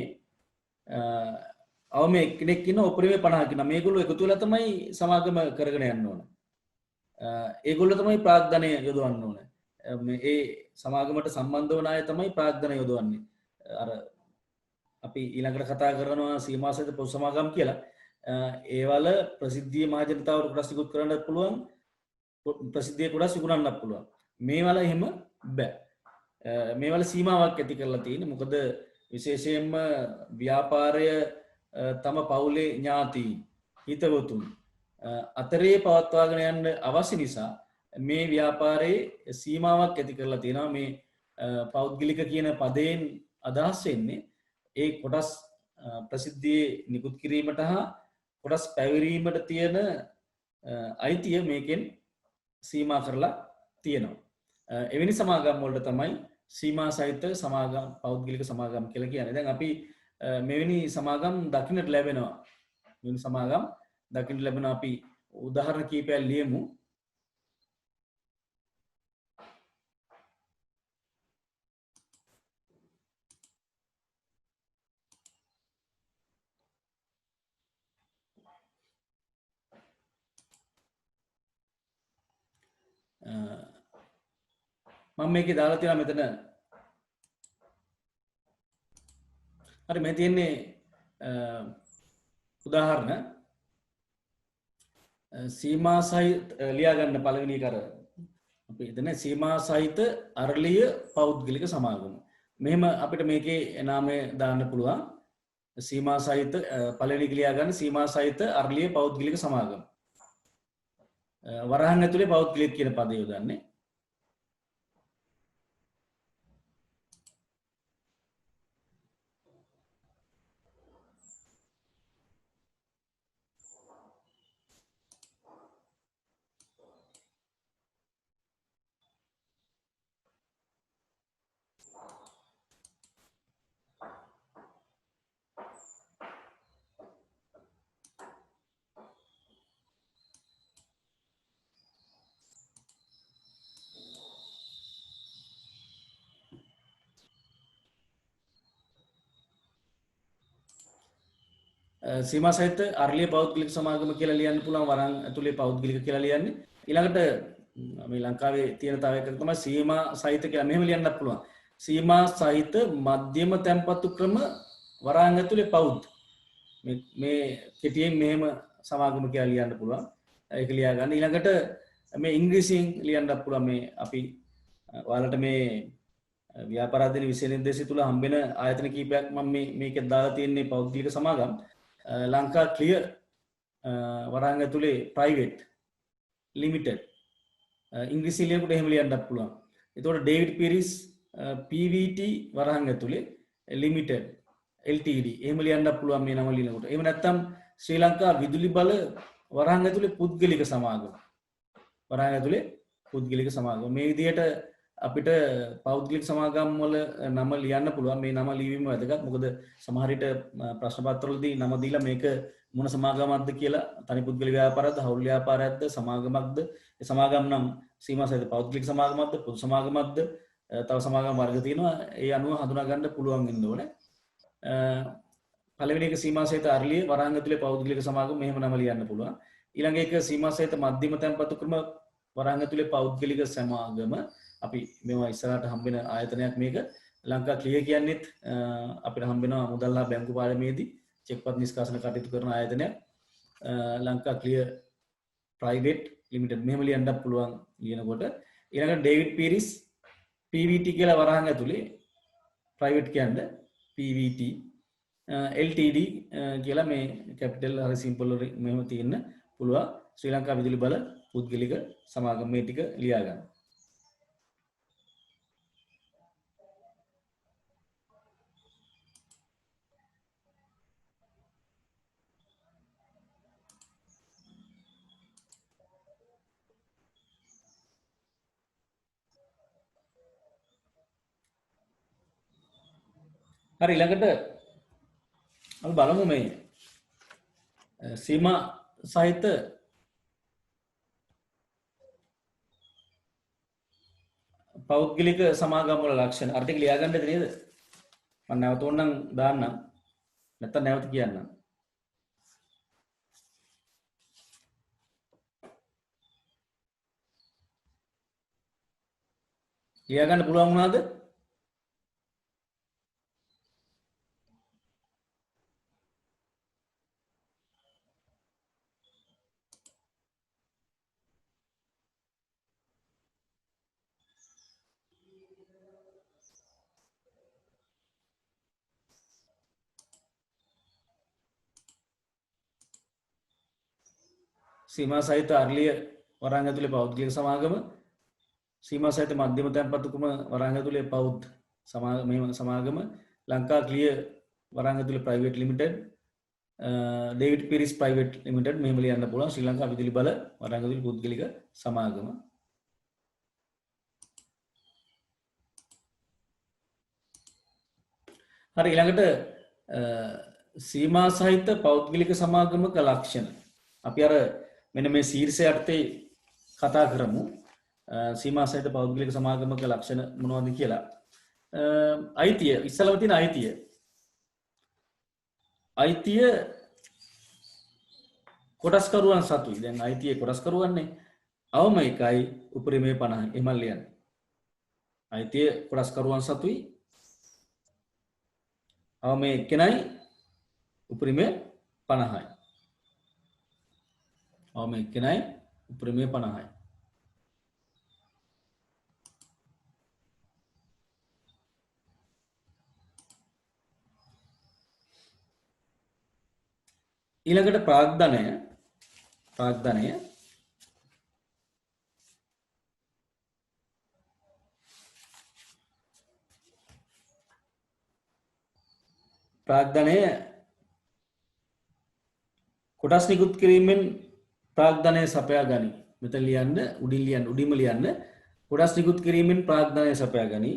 අවම එක්කෙනෙක් ඉන්න උපරිමේ 50 කිනා මේගොල්ලෝ එකතු වෙලා තමයි සමාගම කරගෙන යන්න ඕන. ඒගොල්ලෝ තමයි ප්‍රාග්ධනය යොදවන්න ඕන. ඒ සමාගමට සම්බන්ධ වන අය තමයි ප්‍රාග්ධනය යොදවන්නේ. අර අපි ඊළඟට කතා කරනවා සීමා සහිත පොදු සමාගම් කියලා. ඒවල ප්‍රසිද්ධිය මහජනතාවට කොටස් නිකුත් කරන්නත් පුළුවන්. ප්‍රසිද්ධිය කොටස් විකුණන්නත් පුළුවන්. මේවල එහෙම බෑ. මේවල සීමාවක් ඇති කරලා තියෙන්නේ. මොකද විශේෂයෙන්ම ව්‍යාපාරය තම පවුලේ ඥාතීන් හිතවතුන් අතරේ පවත්වාගෙන යන්න අවශ්‍ය නිසා මේ ව්‍යාපාරයේ සීමාවක් ඇති කරලා තියෙනවා. මේ පෞද්ගලික කියන පදයෙන් අදහස් වෙන්නේ ඒ කොටස් ප්‍රසිද්ධියේ නිකුත් කිරීමට හා කොටස් පැවරීමට තියෙන අයිතිය මේකෙන් සීමා කරලා තියෙනවා. එවැනි සමාගම් වලට තමයි සීමා සහිත සමාගම් පෞද්ගලික සමාගම් කියලා කියන්නේ. දැන් අපි මෙවැනි සමාගම් දකින්නට ලැබෙනවා. මෙවැනි සමාගම් දකින්නට ලැබෙනවා. අපි උදාහරණ කීපයක් ලියමු. මම මේකේ දාලා තියෙනවා මෙතන. හරි මේ තියෙන්නේ උදාහරණ සීමා සහිත ලියා ගන්න පළවෙනි කර අපි හිතන්නේ සීමා සහිත අරලිය පෞද්ගලික සමාගම. මෙහෙම අපිට මේකේ නාමය දාන්න පුළුවන්. සීමා සහිත පළවෙනි ලියා ගන්න සීමා සහිත අරලිය පෞද්ගලික සමාගම. වරහන් ඇතුලේ පෞද්ගලික කියන පදේ යොදන්නේ. සීමා සහිත අරලිය පෞද්ගලික සමාගම කියලා ලියන්න පුළුවන්. වරන් ඇතුලේ පෞද්ගලික කියලා ලියන්නේ. ඊළඟට මේ ලංකාවේ තියෙන තව එකක් තමයි සීමා සහිත කියලා මෙහෙම ලියන්නත් පුළුවන්. සීමා සහිත මධ්‍යම තැන්පතු ක්‍රම වරන් ඇතුලේ පෞද්ග මේ කෙටියෙන් මෙහෙම සමාගම කියලා ලියන්න පුළුවන්. ඒක ලියා ගන්න. ඊළඟට මේ ඉංග්‍රීසියෙන් ලියන්නත් පුළුවන්. මේ අපි ඔයාලට මේ ව්‍යාපාර අධ්‍යයන විෂය නිර්දේශය තුල හම්බෙන ආයතන කීපයක් මම මේකේ දාලා තියෙන්නේ පෞද්ගලික සමාගම්. ලංකා ක්ලියර් වරහන් ඇතුලේ ප්‍රයිවට් ලිමිටඩ් ඉංග්‍රීසි ලියනකොට එහෙම ලියන්නත් පුළුවන්. එතකොට ඩේවිඩ් පීරිස් PVT වරහන් ඇතුලේ ලිමිටඩ් LTD එහෙම ලියන්නත් පුළුවන් මේ නම ලියනකොට. එහෙම නැත්නම් ශ්‍රී ලංකා විදුලි බල වරහන් ඇතුලේ පුද්ගලික සමාගම. වරහන් ඇතුලේ පුද්ගලික සමාගම. මේ විදිහට අපිට පෞද්ගලික සමාගම් වල නම ලියන්න පුළුවන්. මේ නම ලියවීම වැදගත්. මොකද සමහර විට ප්‍රශ්න පත්‍රවලදී නම දීලා මේක මොන සමාගමක්ද කියලා තනි පුද්ගලික ව්‍යාපාරයක්ද හවුල් ව්‍යාපාරයක්ද සමාගමක්ද ඒ සමාගම් නම් සීමා සහිත පෞද්ගලික සමාගමක්ද පොදු සමාගමක්ද තව සමාගම් වර්ග තියෙනවා. ඒ අනුව හඳුනා ගන්න පුළුවන් වෙන්න ඕනේ. පළවෙනි එක සීමා සහිත අරලිය වරහන් ඇතුලේ පෞද්ගලික සමාගම මෙහෙම නම ලියන්න පුළුවන්. ඊළඟ එක සීමා සහිත මධ්‍යම තැන්පතු ක්‍රම වරහන් ඇතුලේ පෞද්ගලික සමාගම අපි මේවා ඉස්සරහට හම්බෙන ආයතනයක් මේක. ලංකා ක්ලියර් කියන්නේත් අපිට හම්බෙනවා මුදල් හා බැංකු පාලමේදී චෙක්පත් නිෂ්කාශන කටයුතු කරන ආයතනයක්. ලංකා ක්ලියර් ප්‍රයිවට් ලිමිටඩ් මෙහෙම ලියන්නත් පුළුවන් ලියනකොට. ඊළඟට ඩේවිඩ් පීරිස් PVT කියලා වරහන් ඇතුලේ ප්‍රයිවට් කියන්නේ PVT LTD කියලා මේ කැපිටල් හරි සිම්පල් වලින් මෙහෙම තියෙන්න පුළුවන්. ශ්‍රී ලංකා විදුලි බල පුද්ගලික සමාගම මේ ටික ලියා ගන්න. හරි ඊළඟට අපි බලමු මේ සීමා සහිත පෞද්ගලික සමාගම් වල ලක්ෂණ අර ටික ලියා ගන්නද නේද? මම නැවත ඕනනම් දාන්නම්. නැත්නම් නැවත කියන්නම්. ලියා ගන්න පුළුවන් වුණාද? සීමා සහිත අර්ලිය වරාංග ඇතුලේ පෞද්ගලික සමාගම සීමා සහිත මධ්‍යම තැන්පතුකම වරාංග ඇතුලේ පෞද් සමාගම ලංකා ක්ලියර් වරාංග ඇතුලේ ප්‍රයිවට් ලිමිටඩ් ඩේවිඩ් පිරිස් ප්‍රයිවට් ලිමිටඩ් මෙහෙම ලියන්න පුළුවන් ශ්‍රී ලංකා විදුලි බල වරාංග ඇතුලේ පුද්ගලික සමාගම හරි ඊළඟට සීමා සහිත පෞද්ගලික සමාගමක ලක්ෂණ අපි අර මෙන්න මේ ශීර්ෂය යටතේ කතා කරමු සීමා සහිත පෞද්ගලික සමාගමක ලක්ෂණ මොනවද කියලා අයිතිය ඉස්සලම තියෙන අයිතිය කොටස්කරුවන් සතුයි දැන් අයිතිය කොටස්කරුවන්නේ අවම එකයි උපරිමය 50යි එහෙම ලියන්නේ අයිතිය කොටස්කරුවන් සතුයි අවම එක්කෙනයි උපරිමය 50යි අවම එක්කෙනයි උපරිමය 50යි ඊළඟට ප්‍රාග්ධනය කොටස් නිකුත් කිරීමෙන් ප්‍රාග්ධනය සපයා ගනී මෙතන ලියන්න උඩින්ම ලියන්න කොටස් නිකුත් කිරීමෙන් ප්‍රාග්ධනය සපයා ගනී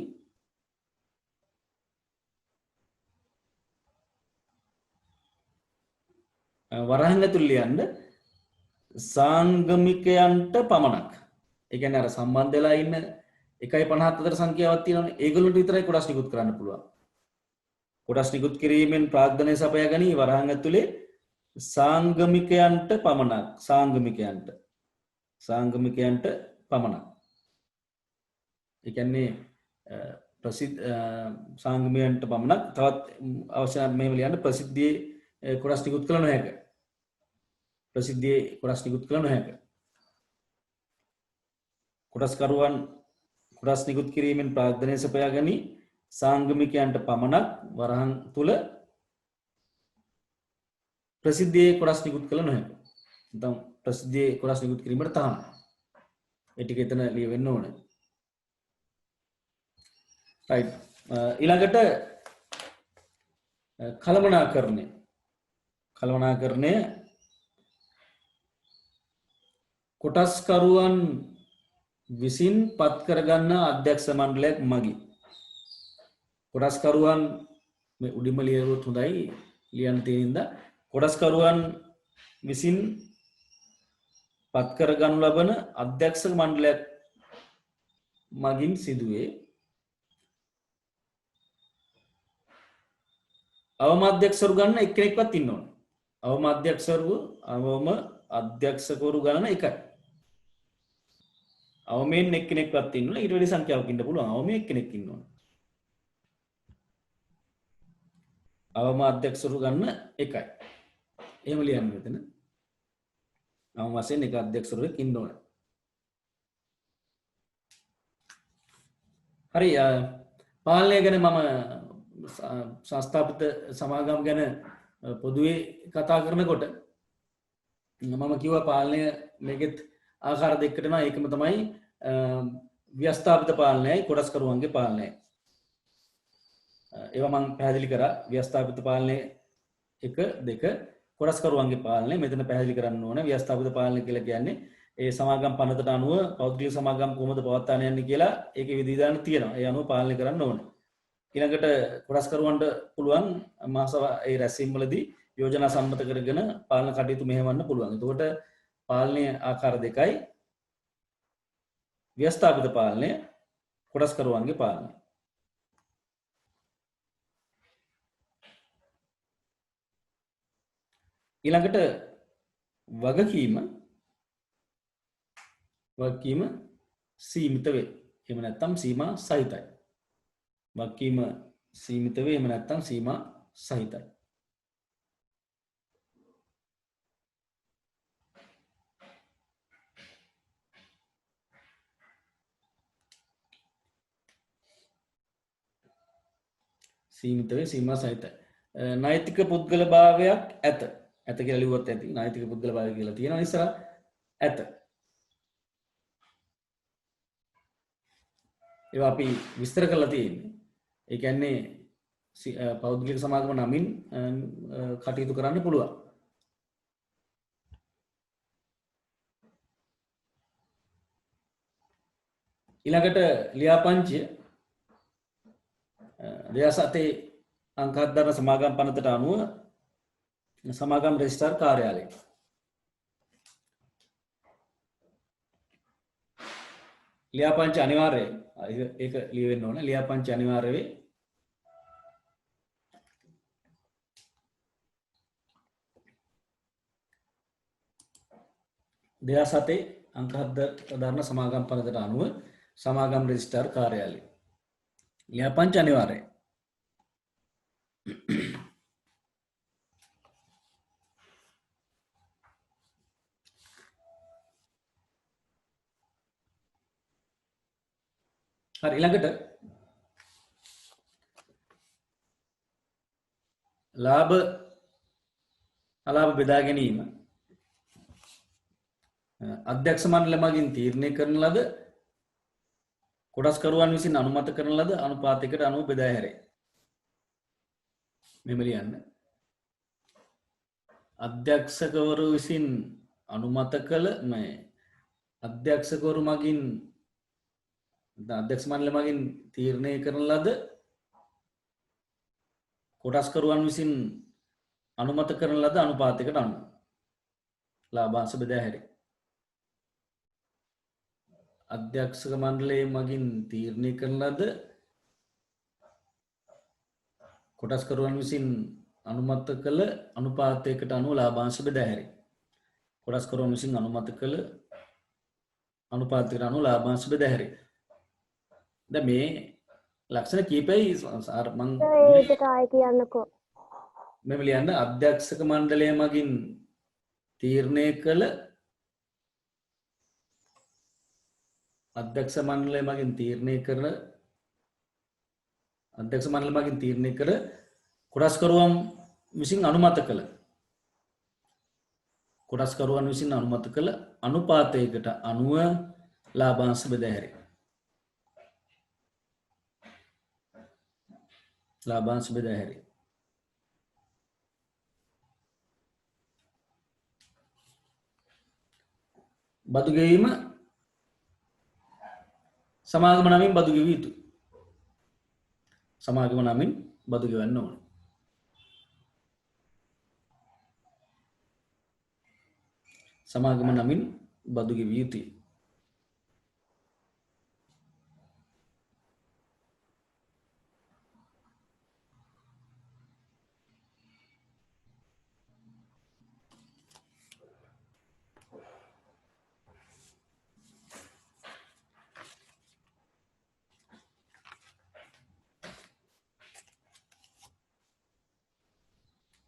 වරහන් ඇතුළේ ලියන්න සාංගමිකයන්ට පමණක් ඒ කියන්නේ අර සම්බන්ධ වෙලා ඉන්න 1.54 සංඛ්‍යාවක් තියෙනවනේ ඒගොල්ලන්ට විතරයි කොටස් නිකුත් කරන්න පුළුවන් කොටස් නිකුත් කිරීමෙන් ප්‍රාග්ධනය සපයා ගනී වරහන් ඇතුළේ සාංගමිකයන්ට පමණක් සාංගමිකයන්ට පමණක් ඒ කියන්නේ ප්‍රසිද්ධ සාංගමයන්ට පමණක් තවත් අවශ්‍ය මෙහෙම ලියන්න ප්‍රසිද්ධියේ කොටස් නිකුත් කළ නොහැක ප්‍රසිද්ධියේ කොටස් නිකුත් කළ නොහැක කොටස්කරුවන් කොටස් නිකුත් කිරීමෙන් ප්‍රාග්ධනය සපයා ගනී සාංගමිකයන්ට පමණක් වරහන් තුල ප්‍රසිද්ධියේ කොටස් නිකුත් කළ නොහැක නැත්නම් ප්‍රසිද්ධියේ කොටස් නිකුත් කිරීමට තහනම් ඒ ටික එතන ලියවෙන්න ඕනේ right ඊළඟට කළමනාකරණය කොටස්කරුවන් විසින් පත් කරගන්න අධ්‍යක්ෂ මණ්ඩලයක් මගින් කොටස්කරුවන් මේ උඩින්ම ලියුවොත් හොඳයි ලියන්න තියෙනින්ද කොටස්කරුවන් විසින් පත් කරගනු ලබන අධ්‍යක්ෂ මණ්ඩලයක් මගින් සිදුවේ අවම අධ්‍යක්ෂකවරු ගන්න එක්කෙනෙක්වත් ඉන්න ඕන. අවම අධ්‍යක්ෂකවරු ගණන එකයි. අවමෙන් එක්කෙනෙක්වත් ඉන්න ඕන. ඊට වැඩි සංඛ්‍යාවක් ඉන්න පුළුවන්. අවමෙන් එක්කෙනෙක් ඉන්න ඕන. අවම අධ්‍යක්ෂකවරු ගන්න එකයි. එහෙම ලියන්න මෙතන. අවම වශයෙන් එක අධ්‍යක්ෂකවරයෙක් ඉන්න ඕන. හරි පාලනය ගැන මම සංස්ථාපිත සමාගම් ගැන පොදුවේ කතා කරනකොට මම කිව්වා පාලනය මේකෙත් ආකාර දෙකකට නා ඒකම තමයි ව්‍යවස්ථාපිත පාලනයයි කොටස්කරුවන්ගේ පාලනයයි. ඒවා මම පැහැදිලි කරා ව්‍යවස්ථාපිත පාලනය 1 2 කොටස්කරුවන්ගේ පාලනය මෙතන පැහැදිලි කරන්න ඕන ව්‍යවස්ථාපිත පාලනය කියලා කියන්නේ ඒ සමාගම් පනතට අනුව පෞද්ගලික සමාගම් කොහොමද පවත්වාගෙන යන්නේ කියලා ඒකේ විධිවිධාන තියෙනවා. ඒ අනුව පාලනය කරන්න ඕනේ. ඊළඟට කොටස්කරුවන්ට පුළුවන් මාස ඒ රැස්වීම් වලදී යෝජනා සම්මත කරගෙන පාලන කටයුතු මෙහෙවන්න පුළුවන්. එතකොට පාලනය ආකාර දෙකයි. ව්‍යවස්ථාපිත පාලනය, කොටස්කරුවන්ගේ පාලනය. ඊළඟට වගකීම සීමිත වේ. එහෙම නැත්නම් සීමා සහිතයි. වගකීම සීමිත වේ. එහෙම නැත්නම් සීමා සහිතයි. සීමිත වේ, සීමා සහිතයි. නෛතික පුද්ගල භාවයක් ඇත. ඇත කියලා ලිව්වත් ඇති. නෛතික පුද්ගල භාවය කියලා තියෙනවා ඉස්සර. ඇත. ඒවා අපි විස්තර කරලා තියෙන්නේ. ඒ කියන්නේ පෞද්ගලික සමාගම නමින් කටයුතු කරන්න පුළුවන්. ඊළඟට ලියාපදිංචිය 2007 අංක 7 දරන සමාගම් පනතට අනුව සමාගම් රෙජිස්ට්‍රාර් කාර්යාලය ලියාපදිංචි අනිවාර්යයි. ඒක ලියවෙන්න ඕන. ලියාපදිංචි අනිවාර්ය වේ. දෙයාසතේ අංක 7 දරන සමාගම් පනතට අනුව සමාගම් රෙජිස්ට්‍රාර් කාර්යාලය ලියාපදිංචි අනිවාර්යයි. හරි ඊළඟට ලාභ අලාභ බෙදා ගැනීම අධ්‍යක්ෂ මණ්ඩල මගින් තීරණය කරන ලද කොටස්කරුවන් විසින් අනුමත කරන ලද අනුපාතයකට අනුව බෙදා හැරේ. මෙම ලියන්න. අධ්‍යක්ෂකවරු විසින් අනුමත කළ මේ අධ්‍යක්ෂකවරු මගින් අධ්‍යක්ෂ මණ්ඩල මගින් තීරණය කරන ලද කොටස්කරුවන් විසින් අනුමත කරන ලද අනුපාතයකට අනුව ලාභාංශ බෙදා හැරේ. අධ්‍යක්ෂක මණ්ඩලයේ මගින් තීරණය කරන ලද කොටස්කරුවන් විසින් අනුමත කළ අනුපාතයකට අනුව ලාභාංශ බෙදා හැරේ. කොටස්කරුවන් විසින් අනුමත කළ අනුපාතයකට අනුව ලාභාංශ බෙදා හැරේ. දැන් මේ ලක්ෂණ කීපයි සාර මං ඒකට ආයෙ කියන්නකෝ. මෙම ලියන්න අධ්‍යක්ෂක මණ්ඩලය මගින් තීරණය කළ අධ්‍යක්ෂ මණ්ඩලය මගින් තීරණය කර අධ්‍යක්ෂ මණ්ඩලය මගින් තීරණය කර කොටස්කරුවන් විසින් අනුමත කළ කොටස්කරුවන් විසින් අනුමත කළ අනුපාතයකට අනුව ලාභාංශ බෙදා හැරේ. ලාභාංශ බෙදා හැරේ. බදු ගෙවීම සමාගම නමින් බදු ගෙවිය යුතුයි. සමාගම නමින් බදු ගෙවන්න ඕන. සමාගම නමින් බදු ගෙවිය යුතුයි.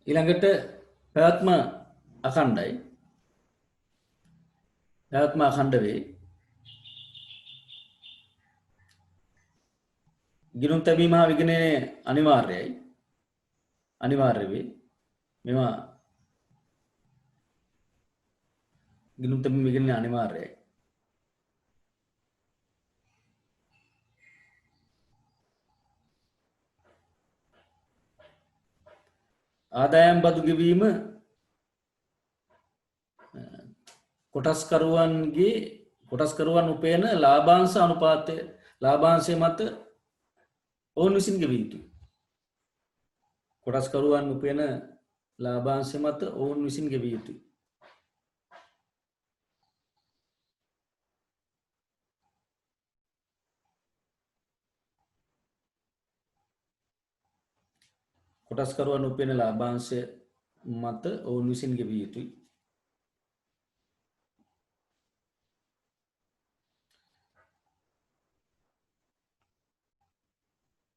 ඊළඟට පැවැත්ම අඛණ්ඩයි. පැවැත්ම අඛණ්ඩ වේ. ගිණුම් තැබීම හා විගණනය අනිවාර්යයි. අනිවාර්ය වේ. මේවා ගිණුම් තැබීම විගණනය අනිවාර්යයි. ආදායම් බදු ගෙවීම කොටස්කරුවන් උපයන ලාභාංශ අනුපාතය ලාභාංශය මත ඔවුන් විසින් ගෙවිය යුතුයි. කොටස්කරුවන් උපයන ලාභාංශ මත ඔවුන් විසින් ගෙවිය යුතුයි. කොටස්කරුවන් උපයන ලාභාංශ මත ඔවුන් විසින් ගෙවිය යුතුයි.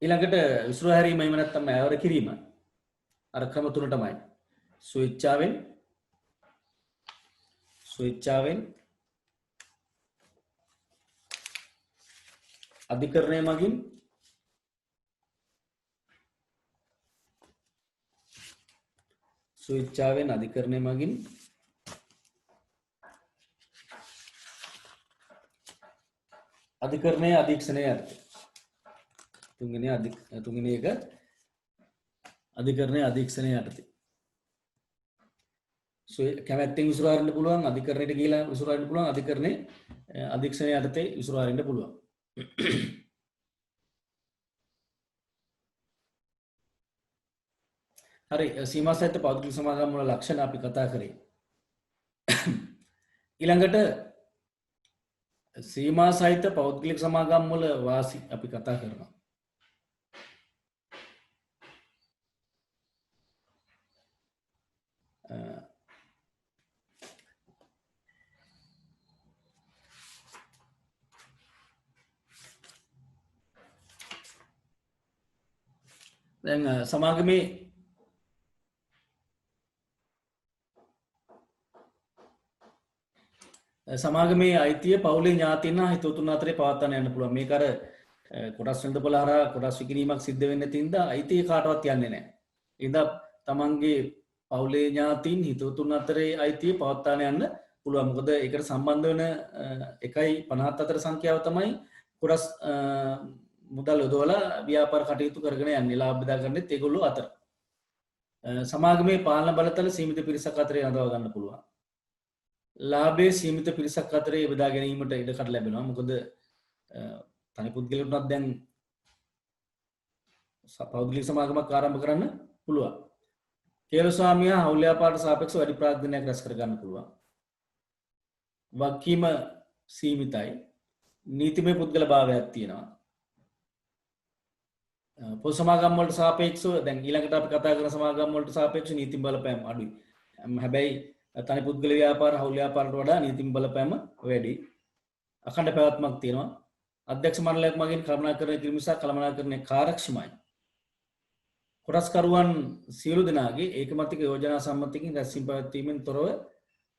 ඊළඟට විසුරු හැරීම එහෙම නැත්නම් ඇවර කිරීම අර ක්‍රම තුනටමයි. ස්වේච්ඡාවෙන් අධිකරණය මගින් අධිකරණය අධීක්ෂණය යටතේ තුන්වෙනි එක අධිකරණය අධීක්ෂණය යටතේ කැමැත්තෙන් විසුරු හරින්න පුළුවන් අධිකරණයට ගිහිලා විසුරු හරින්න පුළුවන් අධිකරණයේ අධීක්ෂණය යටතේ විසුරු හරින්න පුළුවන්. හරි සීමා සහිත පෞද්ගලික සමාගම් වල ලක්ෂණ අපි කතා කරේ. ඊළඟට සීමා සහිත පෞද්ගලික සමාගම් වල වාසි අපි කතා කරනවා. දැන් සමාගමේ අයිතිය පවුලේ ඥාතීන් හා හිතවතුන් අතරේ පවත්වාගෙන යන්න පුළුවන්. මේක අර කොටස් වෙළඳපොළ හරහා කොටස් විකිණීමක් සිද්ධ වෙන්න තින්දා අයිතිය කාටවත් යන්නේ නැහැ. ඉතින් තමන්ගේ පවුලේ ඥාතීන් හිතවතුන් අතරේ අයිතිය පවත්වාගෙන යන්න පුළුවන්. මොකද ඒකට සම්බන්ධ වෙන 1.54 සංඛ්‍යාව තමයි කොටස් මුදල් යොදවලා ව්‍යාපාර කටයුතු කරගෙන යන්නේ. ලාභ බෙදා ගන්නෙත් ඒගොල්ලෝ අතර. සමාගමේ පාලන බලතල සීමිත පිරිසක් අතරේ යොදවා ගන්න පුළුවන්. ලාභයේ සීමිත පිරිසක් අතරේ බෙදා ගැනීමට ඉඩකඩ ලැබෙනවා. මොකද තනි පුද්ගලයෙකුට දැන් පෞද්ගලික සමාගමක් ආරම්භ කරන්න පුළුවන්. කේල ස්වාමියා හවුල් ව්‍යාපාරට සාපේක්ෂව වැඩි ප්‍රාග්ධනයක් රැස් කර ගන්න පුළුවන්. වගකීම සීමිතයි. නීතිමය පුද්ගල භාවයක් තියෙනවා. පොදු සමාගම් වලට සාපේක්ෂව දැන් ඊළඟට අපි කතා කරන සමාගම් වලට සාපේක්ෂව නීති බලපෑම් අඩුයි. හැබැයි තනි පුද්ගල ව්‍යාපාර හවුල් ව්‍යාපාරට වඩා නීති බලපෑම වැඩි. අඛණ්ඩ පැවැත්මක් තියෙනවා. අධ්‍යක්ෂ මණ්ඩලයක් මගින් කළමනාකරණය කිරීම නිසා කළමනාකරණය කාර්යක්ෂමයි. කොටස්කරුවන් සියලු දෙනාගේ ඒකමතික යෝජනා සම්මතයකින් රැස්වීම පැවැත්වීමෙන් තොරව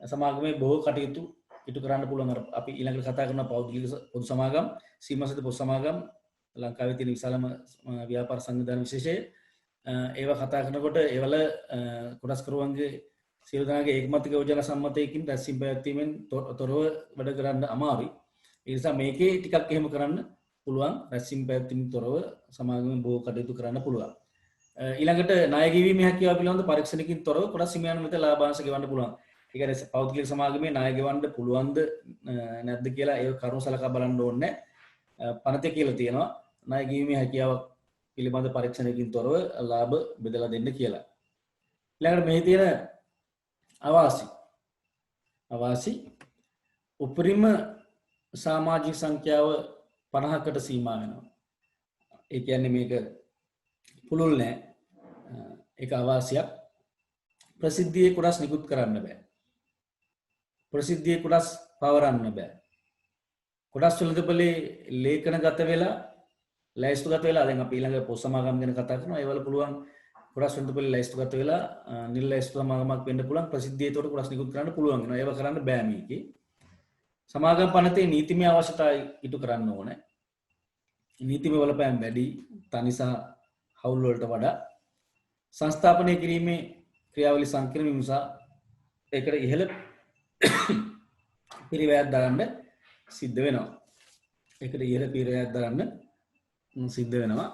සමාගමේ බොහෝ කටයුතු ඉටු කරන්න පුළුවන්. අපි ඊළඟට කතා කරන පෞද්ගලික පොදු සමාගම්, සීමා සහිත පොදු සමාගම් ලංකාවේ තියෙන විශාලම ව්‍යාපාර සංවිධාන විශේෂය ඒවා කතා කරනකොට ඒවල කොටස්කරුවන්ගේ සියලු දෙනාගේ ඒකමතික යෝජනා සම්මතයකින් රැස්වීම පැවැත්වීමෙන් තොරව වැඩ කරන්න අමාරුයි. ඒ නිසා මේකේ ටිකක් එහෙම කරන්න පුළුවන්. රැස්වීම පැවැත්වීමෙන් තොරව සමාගමේ බොහෝ කටයුතු කරන්න පුළුවන්. ඊළඟට ණය ගෙවීමේ හැකියාව පිළිබඳ පරීක්ෂණකින් තොරව කොටස් හිමියන් වෙත ලාභාංශ ගෙවන්න පුළුවන්. ඒ කියන්නේ පෞද්ගලික සමාගමේ ණය ගෙවන්න පුළුවන්ද නැද්ද කියලා ඒ කරුණු සලකා බලන්න ඕනේ. පනතේ කියලා තියෙනවා ණය ගෙවීමේ හැකියාව පිළිබඳ පරීක්ෂණකින් තොරව ලාභ බෙදලා දෙන්න කියලා. ඊළඟට මෙහි තියෙන අවාසි උපරිම සමාජික සංඛ්‍යාව 50කට සීමා වෙනවා. ඒ කියන්නේ මේක පුළුල් නෑ. ඒක අවාසියක්. ප්‍රසිද්ධියේ කොටස් නිකුත් කරන්න බෑ. ප්‍රසිද්ධියේ කොටස් පවරන්න බෑ. කොටස් වෙළඳපොලේ ලේඛනගත වෙලා ලැයිස්තුගත වෙලා දැන් අපි ඊළඟ පොත් සමාගම් ගැන කතා කරනවා. ඒවල පුළුවන් කොටස් වෙළඳපොලේ ලැයිස්තුගත වෙලා නිල් ලැයිස්තු සමාගමක් වෙන්න පුළුවන්. ප්‍රසිද්ධියේ උඩ කොටස් නිකුත් කරන්න පුළුවන් වෙනවා. ඒව කරන්න බෑ මේකේ. සමාගම් පනතේ නීතිමය අවශ්‍යතා ඉටු කරන්න ඕනේ. නීතිමය බලපෑම් වැඩි තනි සහ හවුල් වලට වඩා සංස්ථාපනය කිරීමේ ක්‍රියාවලි සංකීර්ණ වීම නිසා ඒකට ඉහළ පිරිවැයක් දරන්න සිද්ධ වෙනවා. ඒකට ඉහළ පිරිවැයක් දරන්න සිද්ධ වෙනවා.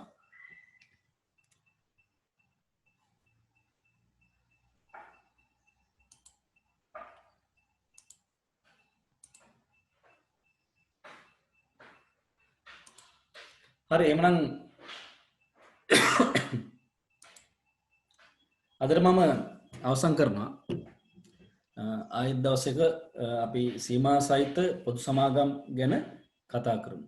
හරි එහෙනම් අදට මම අවසන් කරනවා. ආයෙත් දවසක අපි සීමා සහිත පොදු සමාගම් ගැන කතා කරමු.